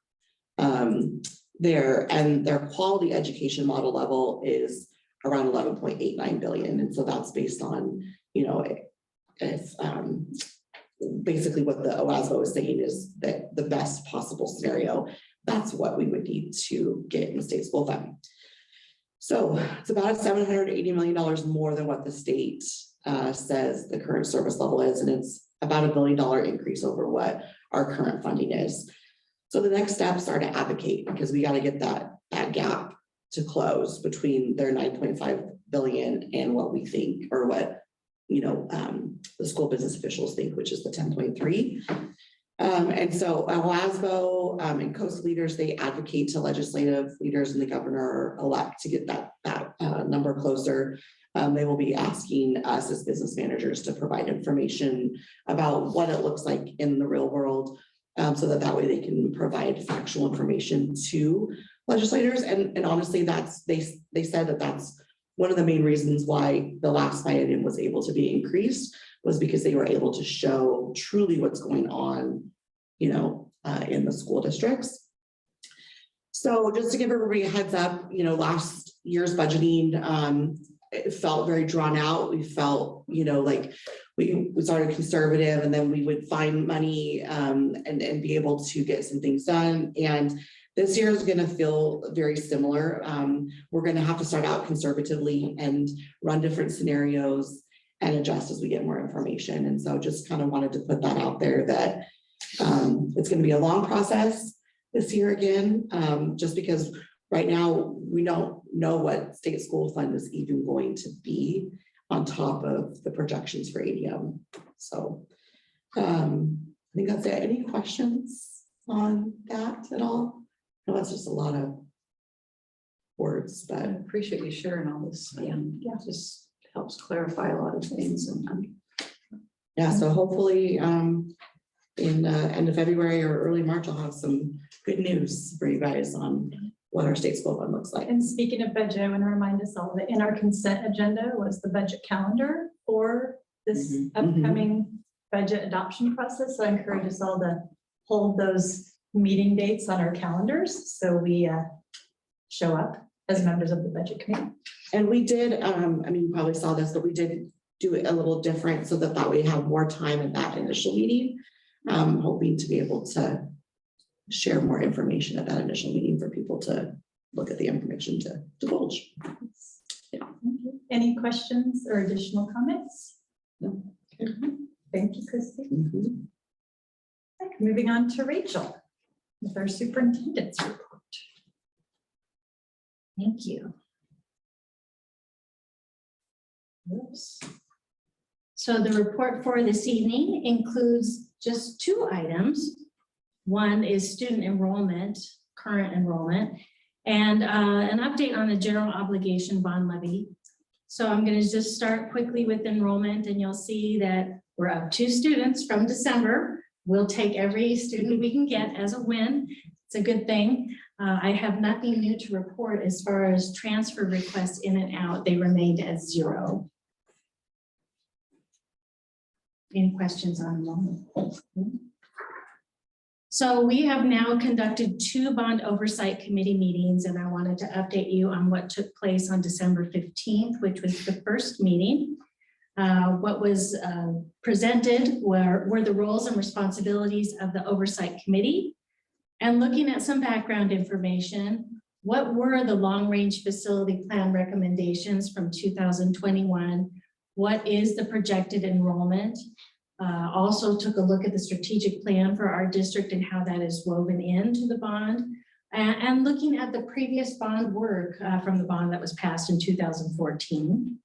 there. And their quality education model level is around 11.89 billion. And so that's based on, if basically what the OASBO is saying is that the best possible scenario, that's what we would need to get in the state school fund. So it's about $780 million more than what the state says the current service level is, and it's about $1 billion increase over what our current funding is. So the next steps are to advocate, because we got to get that gap to close between their 9.5 billion and what we think, or what the school business officials think, which is the 10.3. And so OASBO and coast leaders, they advocate to legislative leaders and the governor-elect to get that number closer. They will be asking us as business managers to provide information about what it looks like in the real world, so that way they can provide factual information to legislators. And honestly, they said that that's one of the main reasons why the last biennium was able to be increased, was because they were able to show truly what's going on, in the school districts. So just to give everybody a heads up, last year's budgeting, it felt very drawn out. We felt, like we started conservative, and then we would find money and be able to get some things done. And this year is going to feel very similar. We're going to have to start out conservatively and run different scenarios and adjust as we get more information. And so just kind of wanted to put that out there, that it's going to be a long process this year again, just because right now we don't know what state school fund is even going to be on top of the projections for ADM. So I think that's it. Any questions on that at all? No, that's just a lot of words, but I appreciate you sharing all this. Yeah, just helps clarify a lot of things. And yeah, so hopefully in end of February or early March, I'll have some good news for you guys on what our state school fund looks like. And speaking of budget, I want to remind us all that in our consent agenda was the budget calendar for this upcoming budget adoption process. So I encourage us all to hold those meeting dates on our calendars, so we show up as members of the budget committee. And we did, you probably saw this, but we did do it a little different so that we have more time in that initial meeting. Hoping to be able to share more information at that initial meeting for people to look at the information to divulge. Yeah. Any questions or additional comments? No. Thank you, Christy. Moving on to Rachel with our superintendent's report. Thank you. Oops. So the report for this evening includes just 2 items. One is student enrollment, current enrollment, and an update on the general obligation bond levy So I'm going to just start quickly with enrollment, and you'll see that we're up 2 students from December. We'll take every student we can get as a win. It's a good thing. I have nothing new to report as far as transfer requests in and out. They remained at 0. Any questions on enrollment? So we have now conducted 2 bond oversight committee meetings, and I wanted to update you on what took place on December 15th, which was the first meeting. What was presented were the roles and responsibilities of the oversight committee. And looking at some background information, what were the long-range facility plan recommendations from 2021? What is the projected enrollment? Also took a look at the strategic plan for our district and how that is woven into the bond. And looking at the previous bond work from the bond that was passed in 2014.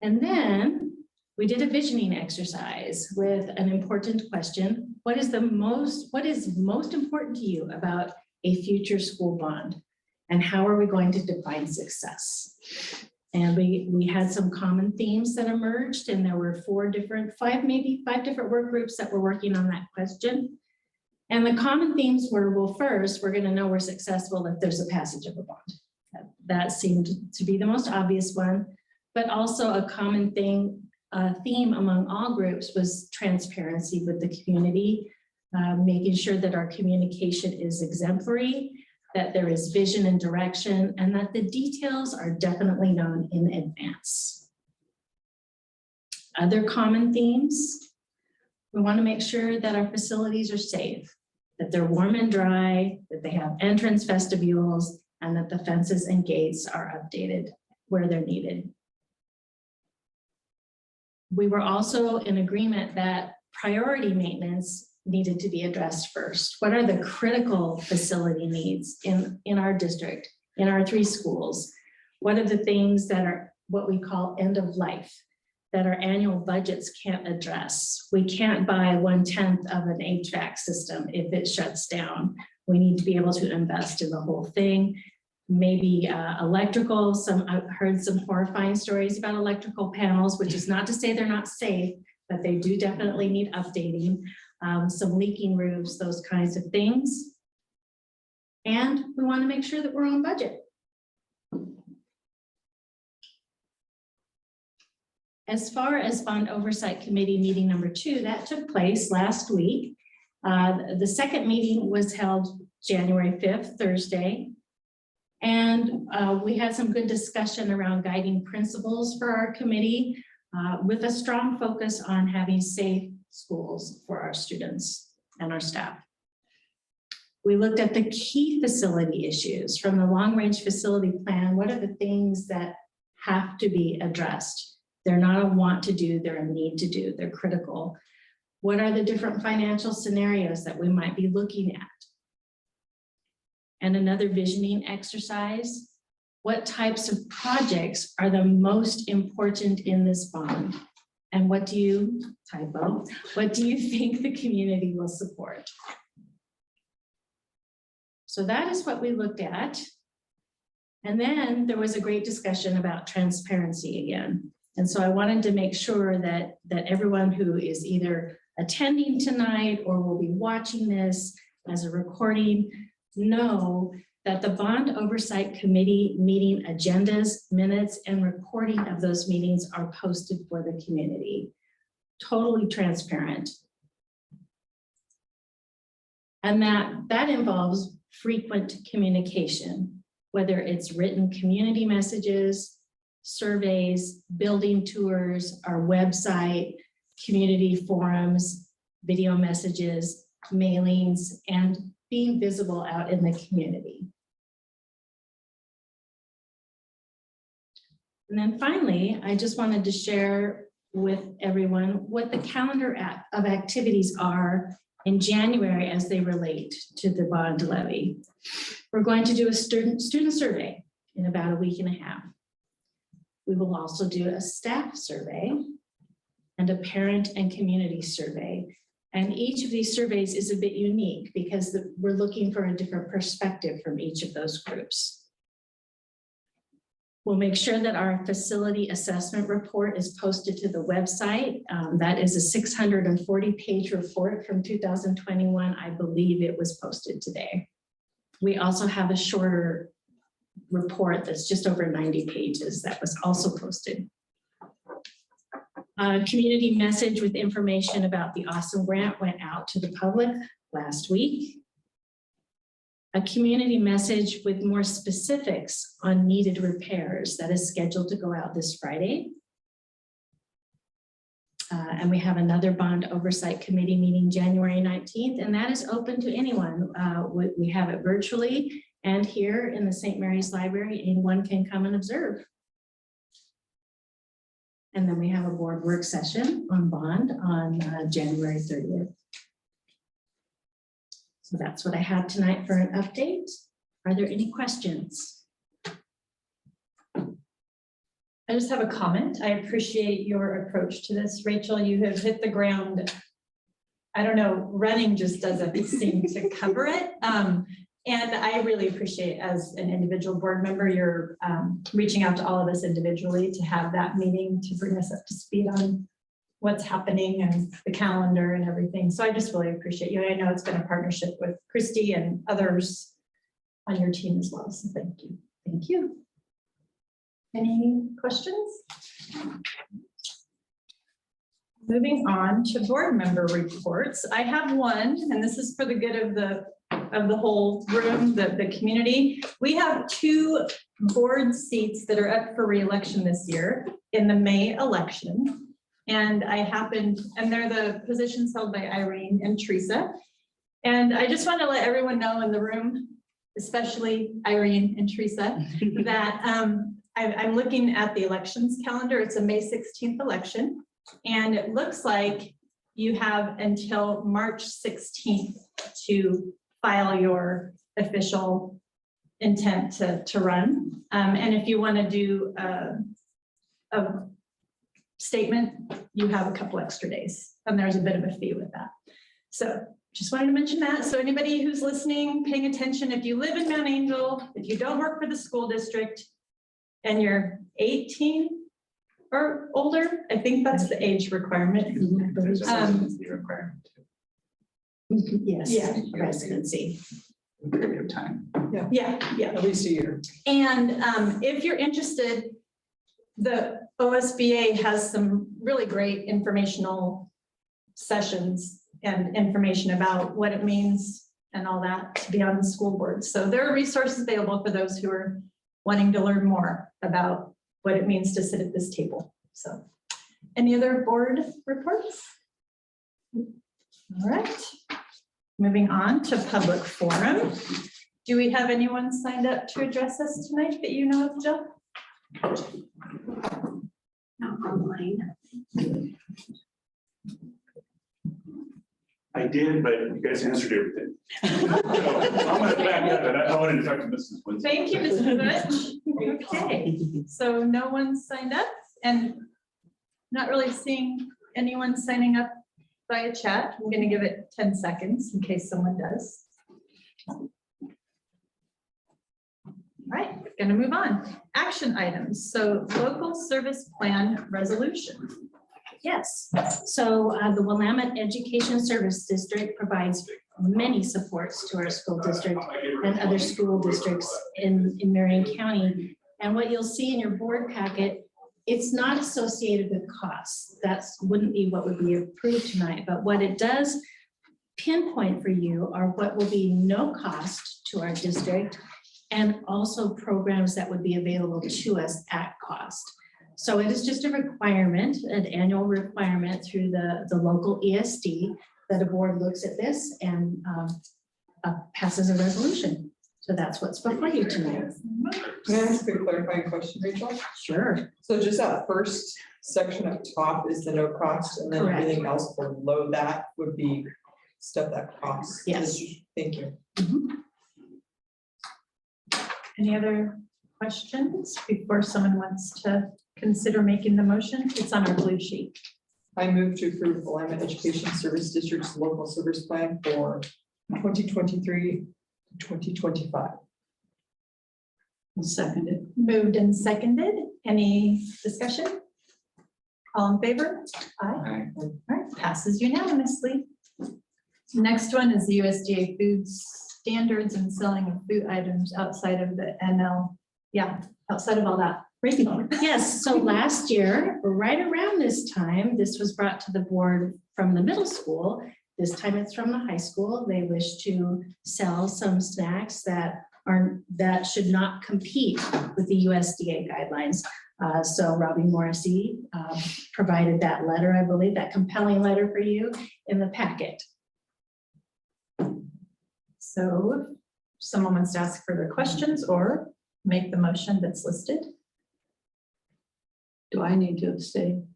And then we did a visioning exercise with an important question. What is most important to you about a future school bond? And how are we going to define success? And we had some common themes that emerged, and there were 5 different work groups that were working on that question. And the common themes were, well, first, we're going to know we're successful if there's a passage of a bond. That seemed to be the most obvious one, but also a common theme among all groups was transparency with the community, making sure that our communication is exemplary, that there is vision and direction, and that the details are definitely known in advance. Other common themes, we want to make sure that our facilities are safe, that they're warm and dry, that they have entrance vestibules, and that the fences and gates are updated where they're needed. We were also in agreement that priority maintenance needed to be addressed first. What are the critical facility needs in our district, in our 3 schools? What are the things that are what we call end of life, that our annual budgets can't address? We can't buy 1/10 of an HVAC system if it shuts down. We need to be able to invest in the whole thing. Maybe electrical, I've heard some horrifying stories about electrical panels, which is not to say they're not safe, but they do definitely need updating. Some leaking roofs, those kinds of things. And we want to make sure that we're on budget. As far as Bond Oversight Committee meeting number 2, that took place last week. The second meeting was held January 5th, Thursday. And we had some good discussion around guiding principles for our committee with a strong focus on having safe schools for our students and our staff. We looked at the key facility issues from the long-range facility plan. What are the things that have to be addressed? They're not a want to do, they're a need to do, they're critical. What are the different financial scenarios that we might be looking at? And another visioning exercise. What types of projects are the most important in this bond? And what do you think the community will support? So that is what we looked at. And then there was a great discussion about transparency again. And so I wanted to make sure that everyone who is either attending tonight or will be watching this as a recording know that the Bond Oversight Committee meeting agendas, minutes, and recording of those meetings are posted for the community. Totally transparent. And that involves frequent communication, whether it's written community messages, surveys, building tours, our website, community forums, video messages, mailings, and being visible out in the community. And then finally, I just wanted to share with everyone what the calendar of activities are in January as they relate to the bond levy. We're going to do a student survey in about a week and a half. We will also do a staff survey and a parent and community survey. And each of these surveys is a bit unique because we're looking for a different perspective from each of those groups. We'll make sure that our facility assessment report is posted to the website. That is a 640-page report from 2021. I believe it was posted today. We also have a shorter report that's just over 90 pages that was also posted. A community message with information about the Awesome Grant went out to the public last week. A community message with more specifics on needed repairs that is scheduled to go out this Friday. And we have another bond oversight committee meeting January 19th, and that is open to anyone. We have it virtually and here in the St. Mary's Library, anyone can come and observe. And then we have a board work session on bond on January 30th. So that's what I have tonight for an update. Are there any questions? I just have a comment. I appreciate your approach to this. Rachel, you have hit the ground. I don't know, running just doesn't seem to cover it. And I really appreciate, as an individual board member, you're reaching out to all of us individually to have that meeting to bring us up to speed on what's happening and the calendar and everything. So I just really appreciate you. And I know it's been a partnership with Christy and others on your team as well. So thank you. Thank you. Any questions? Moving on to board member reports. I have one, and this is for the good of the whole room, the community. We have 2 board seats that are up for re-election this year in the May election. And and they're the positions held by Irene and Teresa. And I just want to let everyone know in the room, especially Irene and Teresa, that I'm looking at the elections calendar. It's a May 16th election. And it looks like you have until March 16th to file your official intent to run. And if you want to do a statement, you have a couple extra days, and there's a bit of a fee with that. So just wanted to mention that. So anybody who's listening, paying attention, if you live in Mount Angel, if you don't work for the school district, and you're 18 or older, I think that's the age requirement. Yes. Yeah. Residency. Period of time. Yeah. At least a year. And if you're interested, the OSBA has some really great informational sessions and information about what it means and all that to be on the school board. So there are resources available for those who are wanting to learn more about what it means to sit at this table. So any other board reports? All right. Moving on to public forum. Do we have anyone signed up to address us tonight that you know of, Jill? Not online. I did, but you guys answered everything. So I'm gonna back up, and I wanted to talk to Mrs. Winston. Thank you, Mr. Butch. Okay, so no one signed up, and not really seeing anyone signing up via chat. I'm gonna give it 10 seconds in case someone does. All right, gonna move on. Action items. So local service plan resolution. Yes, so the Willamette Education Service District provides many supports to our school district and other school districts in Marion County. And what you'll see in your board packet, it's not associated with costs. That wouldn't be what would be approved tonight, but what it does pinpoint for you are what will be no cost to our district and also programs that would be available to us at cost. So it is just a requirement, an annual requirement through the local ESD that a board looks at this and passes a resolution. So that's what's before you tonight. Can I ask a clarifying question, Rachel? Sure. So just that first section up top is the no cost, and then Correct. everything else below that would be stuff that costs. Yes. Thank you. Any other questions before someone wants to consider making the motion? It's on our blue sheet. I move to approve Willamette Education Service District's local service plan for 2023 to 2025. Seconded. Moved and seconded. Any discussion? All in favor? Aye. All right, passes unanimously. Next one is the USDA food standards and selling of food items outside of the NL. Yeah, outside of all that. Rachel. Yes, so last year, right around this time, this was brought to the board from the middle school. This time it's from the high school. They wish to sell some snacks that should not compete with the USDA guidelines. So Robbie Morrissey provided that letter, I believe, that compelling letter for you in the packet. So if someone wants to ask further questions or make the motion that's listed. Do I need to abstain?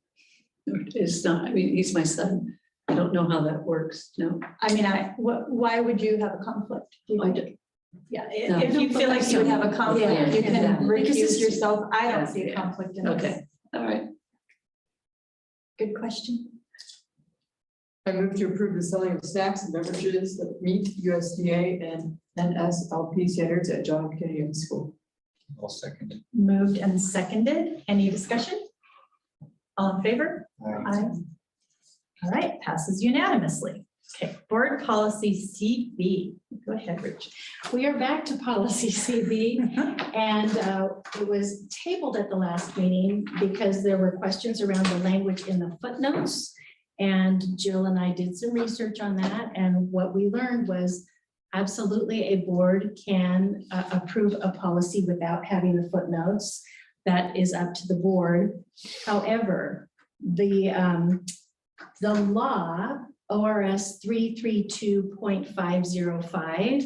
It's not, I mean, he's my son. I don't know how that works, no. I mean, why would you have a conflict? I did. Yeah, No. if you feel like you would have a conflict, Yeah, you can exactly. recuse yourself. I don't see a Yeah. conflict in this. Okay, all right. Good question. I move to approve the selling of snacks and beverages that meet USDA and NSLP standards at John F. Kennedy High School. I'll second. Moved and seconded. Any discussion? All in favor? Aye. All right, passes unanimously. Okay, board policy CB. Go ahead, Rich. We are back to policy CB, and it was tabled at the last meeting because there were questions around the language in the footnotes. And Jill and I did some research on that, and what we learned was absolutely a board can approve a policy without having the footnotes. That is up to the board. However, the law, ORS 332.505,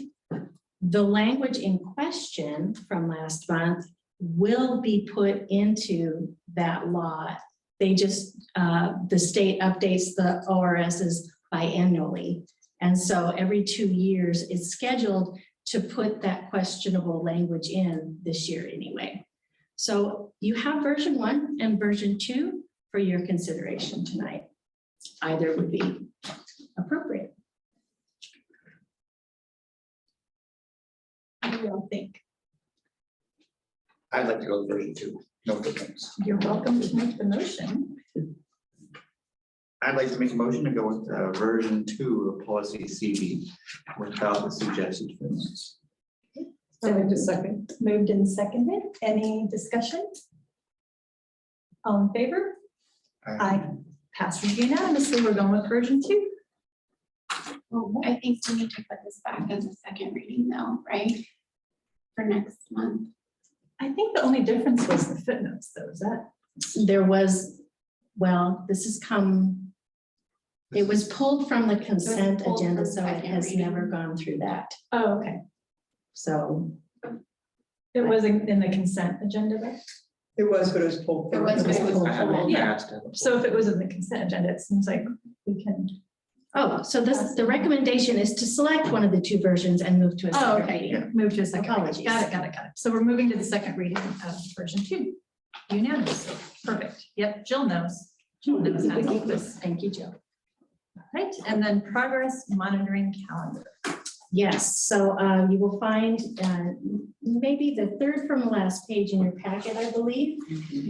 the language in question from last month will be put into that law. They just, the state updates the ORSs biannually. And so every 2 years it's scheduled to put that questionable language in this year anyway. So you have version 1 and version 2 for your consideration tonight. Either would be appropriate. What do you all think? I'd like to go with version 2. No difference. You're welcome to make the motion. I'd like to make a motion to go with version 2 of policy CB without the suggested footnotes. Second to second. Moved and seconded. Any discussion? All in favor? Aye. Passes unanimously. We're going with version 2. I think we need to put this back as a second reading though, right? For next month. I think the only difference was the footnotes though, is that? There was, well, this has come, it was pulled from the consent pulled agenda, from so it second has reading. never gone through that. Oh, okay. So It wasn't in the consent agenda though? It was, but it was pulled. It was, but it was I haven't pulled. Yeah. asked to have a- So if it was in the consent agenda, it seems like we can. oh, so this, the recommendation is to select one of the 2 versions and move to a Oh, second okay. reading. Move to a second. reading. Apologies. Got it. So we're moving to the second reading of version 2. Unanimously. Perfect. Yep, Jill knows. Jill knows how to do this. Thank you, Jill. Right, and then progress monitoring calendar. Yes, so you will find maybe the 3rd from the last page in your packet, I believe,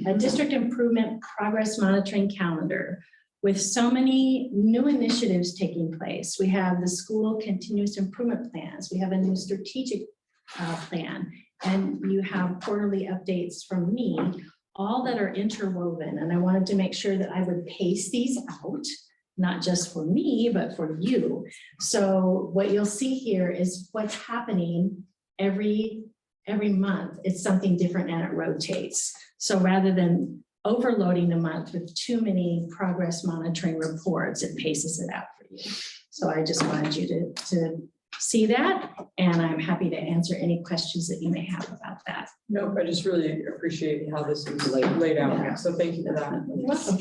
a district improvement progress monitoring calendar. With so many new initiatives taking place, we have the school continuous improvement plans, we have a new strategic plan, and you have quarterly updates from me, all that are interwoven. And I wanted to make sure that I would pace these out, not just for me, but for you. So what you'll see here is what's happening every month. It's something different and it rotates. So rather than overloading the month with too many progress monitoring reports, it paces it out for you. So I just wanted you to see that, and I'm happy to answer any questions that you may have about that. No, I just really appreciate how this is laid out. So thank you for that. Welcome.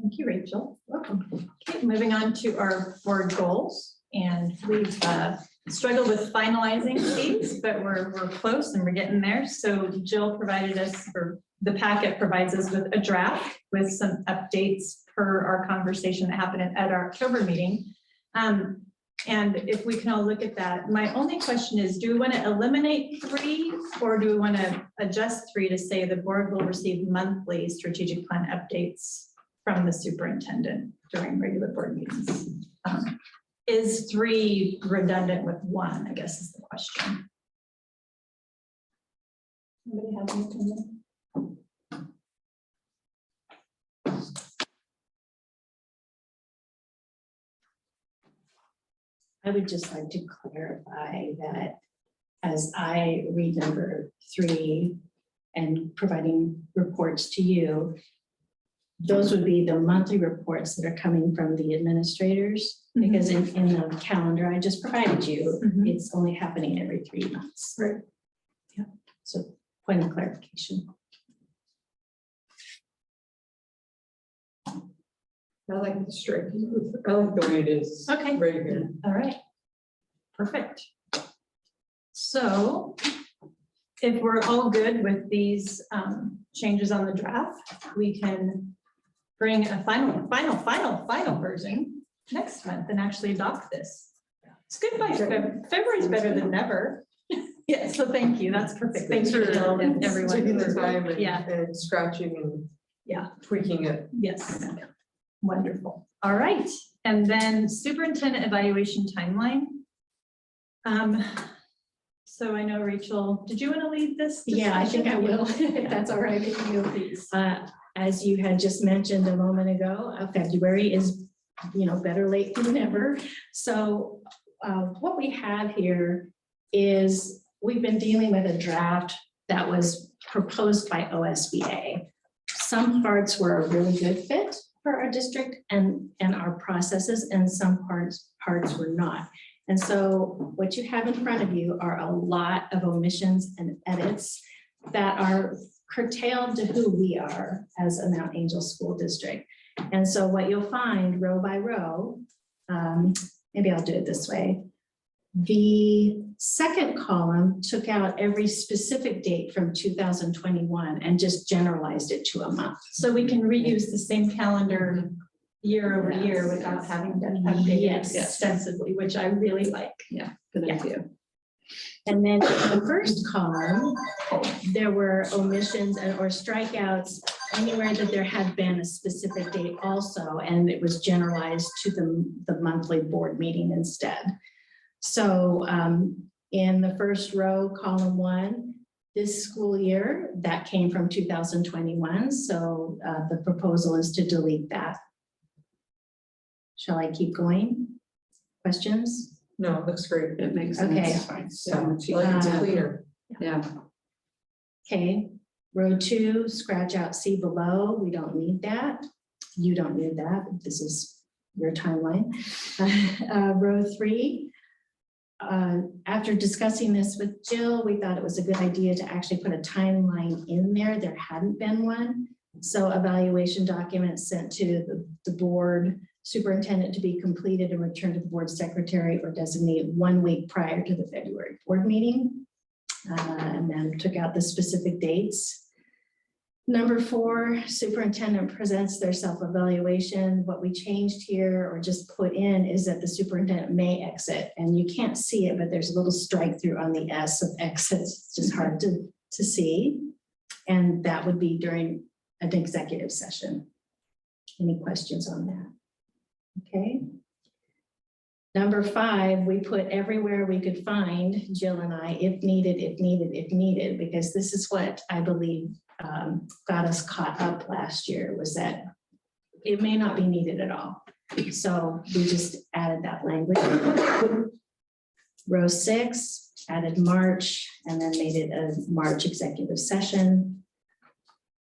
Thank you, Rachel. Welcome. Okay, moving on to our board goals. And we've struggled with finalizing these, but we're close and we're getting there. So Jill provided us, or the packet provides us with a draft with some updates per our conversation that happened at our October meeting. And if we can all look at that, my only question is, do we want to eliminate 3 or do we want to adjust 3 to say the board will receive monthly strategic plan updates from the superintendent during regular board meetings? Is 3 redundant with 1, I guess is the question. Anybody have an opinion? I would just like to clarify that as I read number 3 and providing reports to you, those would be the monthly reports that are coming from the administrators, because in the calendar I just provided you, it's only happening every 3 months. Right. Yeah, so point of clarification. I like the strike. I like the way it is. Okay. Right here. All right. Perfect. So if we're all good with these changes on the draft, we can bring a final version next month and actually adopt this. It's good by February is better than never. Yeah, so thank you. That's perfect. Thanks for everyone. Taking the time Yeah. and scratching and Yeah. tweaking it. Yes. Wonderful. All right. And then superintendent evaluation timeline. So I know Rachel, did you want to lead this? Yeah, I think I will, discussion? if that's all right with you. Please. As you had just mentioned a moment ago, February is, better late than never. So what we have here is we've been dealing with a draft that was proposed by OSBA. Some parts were a really good fit for our district and our processes, and some parts were not. And so what you have in front of you are a lot of omissions and edits that are curtailed to who we are as a Mount Angel School District. And so what you'll find row by row, maybe I'll do it this way. The second column took out every specific date from 2021 and just generalized it to a month. So we can reuse the same calendar year over year without having to update it Yes. extensively, which I really like. Yeah, good idea. And then in the first column, there were omissions or strikeouts anywhere that there had been a specific date also, and it was generalized to the monthly board meeting instead. So in the first row, column 1, this school year, that came from 2021. So the proposal is to delete that. Shall I keep going? Questions? No, it looks great. It makes Okay. sense. Yeah, I like it's cleaner. Yeah. Okay, row 2, scratch out C below. We don't need that. You don't need that. This is your timeline. Row 3. After discussing this with Jill, we thought it was a good idea to actually put a timeline in there. There hadn't been one. So evaluation documents sent to the board superintendent to be completed and returned to the board secretary or designate 1 week prior to the February board meeting. And then took out the specific dates. Number 4, superintendent presents their self-evaluation. What we changed here or just put in is that the superintendent may exit, and you can't see it, but there's a little strike through on the S of exits. It's just hard to see. And that would be during an executive session. Any questions on that? Okay. Number 5, we put everywhere we could find, Jill and I, if needed, because this is what I believe got us caught up last year, was that it may not be needed at all. So we just added that language. Row 6, added March, and then made it a March executive session.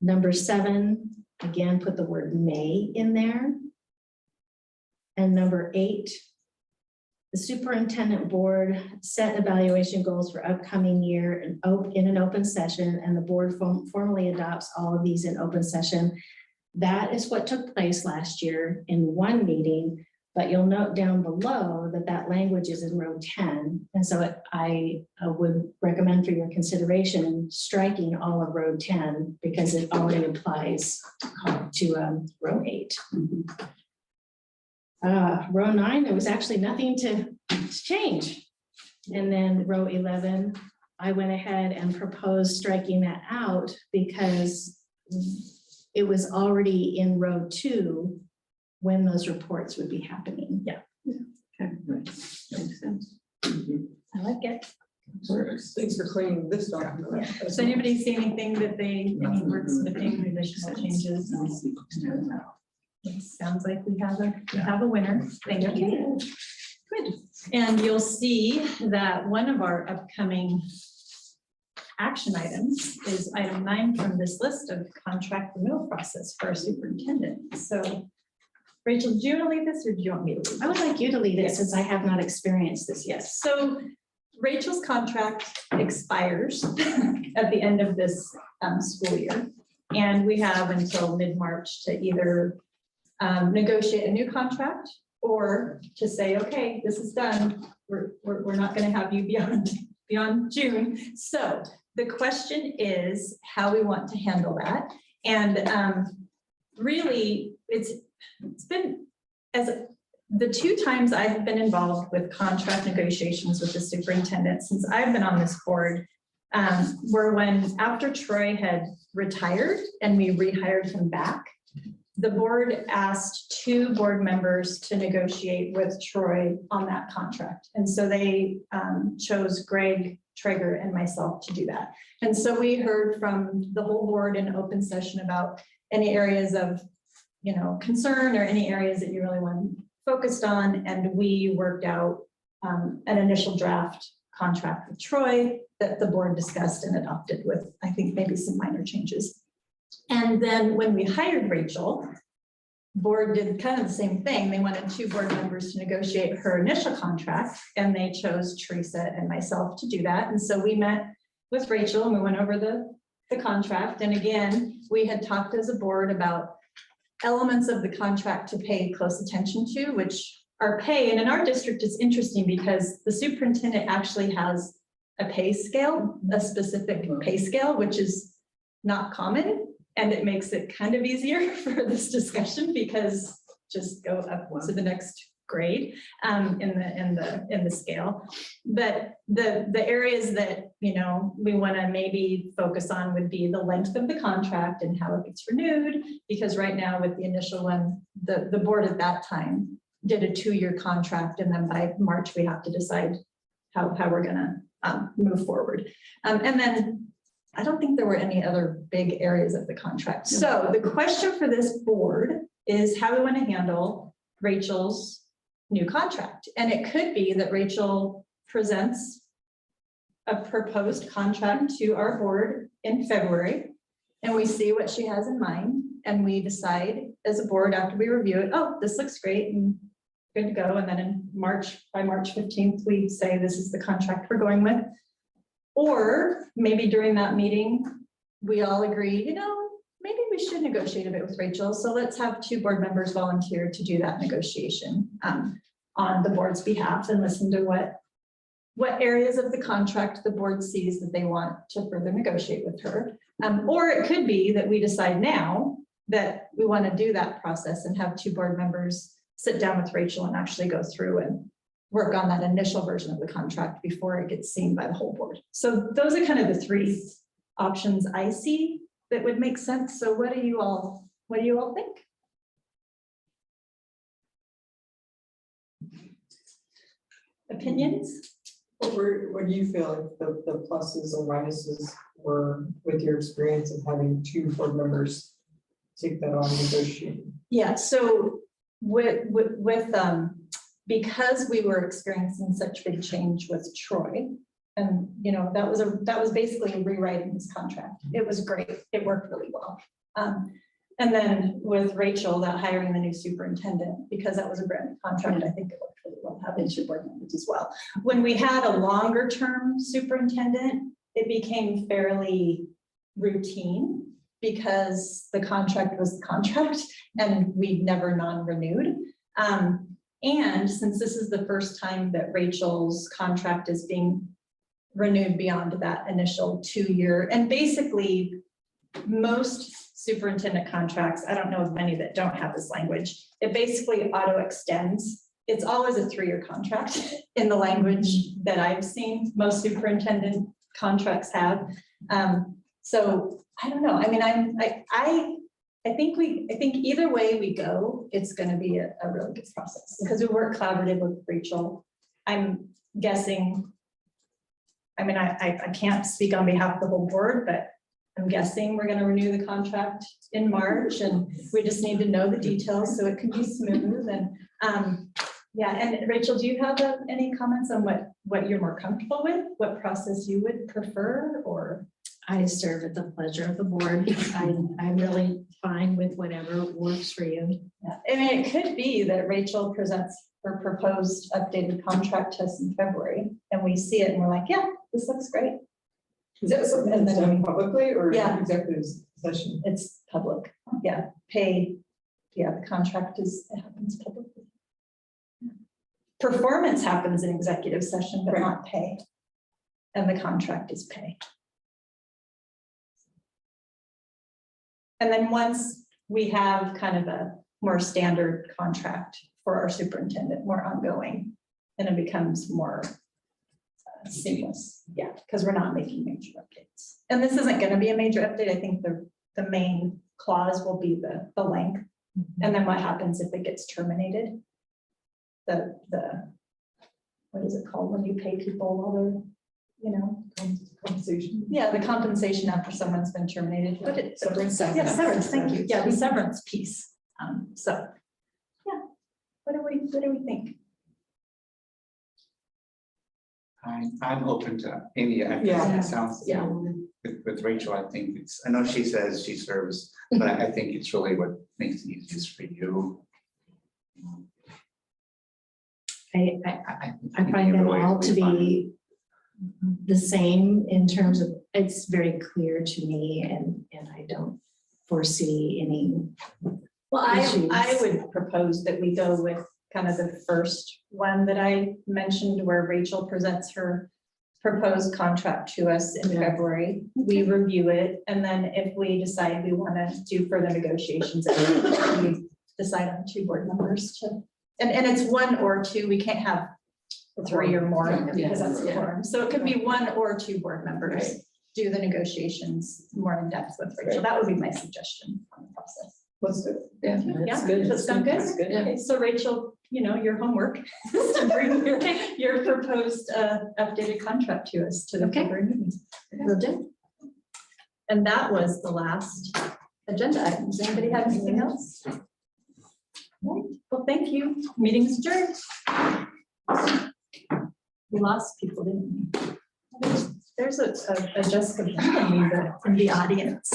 Number 7, again, put the word may in there. And number 8, the superintendent board set evaluation goals for upcoming year in an open session, and the board formally adopts all of these in open session. That is what took place last year in one meeting, but you'll note down below that that language is in row 10. And so I would recommend for your consideration striking all of row 10 because it already applies to row 8. Row 9, there was actually nothing to change. And then row 11, I went ahead and proposed striking that out because it was already in row 2 when those reports would be happening. Yeah, Okay, right. Makes sense. I like it. Thanks for cleaning this document. Yeah. Does anybody see anything that they, any wordsmithing, additional changes? It sounds like we have a winner. Thank you. Good. And you'll see that one of our upcoming action items is item 9 from this list of contract renewal process for our superintendent. So Rachel, do you want to lead this or do you want me to lead? I would like you to lead it since I have not experienced this yet. So Rachel's contract expires at the end of this school year. And we have until mid-March to either negotiate a new contract or to say, okay, this is done. We're not going to have you beyond June. So the question is how we want to handle that. And really, it's been, as the 2 times I've been involved with contract negotiations with the superintendent since I've been on this board, were when after Troy had retired and we rehired him back, the board asked 2 board members to negotiate with Troy on that contract. And so they chose Greg Traeger and myself to do that. And so we heard from the whole board in open session about any areas of, concern or any areas that you really want focused on. And we worked out an initial draft contract with Troy that the board discussed and adopted with, I think, maybe some minor changes. And then when we hired Rachel, board did kind of the same thing. They wanted 2 board members to negotiate her initial contract, and they chose Teresa and myself to do that. And so we met with Rachel and we went over the contract. And again, we had talked as a board about elements of the contract to pay close attention to, which are pay. And in our district, it's interesting because the superintendent actually has a pay scale, a specific pay scale, which is not common. And it makes it kind of easier for this discussion because just go up to the next grade in the scale. But the areas that we want to maybe focus on would be the length of the contract and how it gets renewed. Because right now with the initial one, the board at that time did a 2-year contract, and then by March we have to decide how we're going to move forward. And then I don't think there were any other big areas of the contract. So the question for this board is how we want to handle Rachel's new contract. And it could be that Rachel presents a proposed contract to our board in February, and we see what she has in mind, and we decide as a board after we review it, oh, this looks great and good to go. And then in March, by March 15th, we say this is the contract we're going with. Or maybe during that meeting, we all agree, maybe we should negotiate a bit with Rachel. So let's have 2 board members volunteer to do that negotiation on the board's behalf and listen to what areas of the contract the board sees that they want to further negotiate with her. Or it could be that we decide now that we want to do that process and have 2 board members sit down with Rachel and actually go through and work on that initial version of the contract before it gets seen by the whole board. So those are kind of the 3 options I see that would make sense. So what do you all think? Opinions? What do you feel like the pluses and minuses were with your experience of having 2 board members take that on negotiating? Yeah, so with because we were experiencing such big change with Troy, and that was basically rewriting his contract. It was great. It worked really well. And then with Rachel, that hiring the new superintendent, because that was a brand new contract, I think it worked really well having 2 board members as well. When we had a longer term superintendent, it became fairly routine because the contract was the contract and we'd never non-renewed. And since this is the first time that Rachel's contract is being renewed beyond that initial 2-year, and basically most superintendent contracts, I don't know of many that don't have this language, it basically auto extends it's always a 3-year contract in the language that I've seen most superintendent contracts have. So I don't know. I mean, I think either way we go, it's going to be a really good process because we work collaborative with Rachel. I'm guessing, I mean, I can't speak on behalf of the whole board, but I'm guessing we're going to renew the contract in March, and we just need to know the details so it can be smooth. And yeah, and Rachel, do you have any comments on what you're more comfortable with? What process you would prefer, or? I serve at the pleasure of the board. I'm really fine with whatever works for you. Yeah, I mean, it could be that Rachel presents her proposed updated contract to us in February, and we see it and we're like, yeah, this looks great. Is that something that's done publicly or Yeah. executive session? It's public, yeah, paid, yeah, the contract it happens publicly. Performance happens in executive session, but not pay. And the contract is pay. And then once we have kind of a more standard contract for our superintendent, more ongoing, then it becomes more seamless. Yeah, because we're not making major updates. And this isn't going to be a major update. I think the main clause will be the length. And then what happens if it gets terminated? The what is it called when you pay people while they're, Compensation. yeah, the compensation after someone's been terminated. Severance. Yeah, severance, thank you. Yeah, the severance piece. So, yeah, what do we think? I'm open to any, I Yeah. think it sounds, Yeah. with Rachel, I think I know she says she serves, but I think it's really what makes it easiest for you. I find them all to be the same in terms of, it's very clear to me, and I don't foresee any. Well, I issues. would propose that we go with kind of the first one that I mentioned where Rachel presents her proposed contract to us in February. We review it, and then if we decide we want to do further negotiations, we decide on 2 board members to, and it's 1 or 2, we can't have 3 or more because that's a quorum. So it could be 1 or 2 board members do the negotiations more in depth with Rachel. That would be my suggestion on the process. Let's do it. Yeah, Yeah, that's good. does that sound good? That's good. Okay, so Rachel, your homework is to bring your proposed updated contract to us to the Okay. February meeting. Will do. And that was the last agenda item. Does anybody have anything else? Right. Well, thank you. Meeting's adjourned. We lost people, didn't we? There's a Jessica in the audience.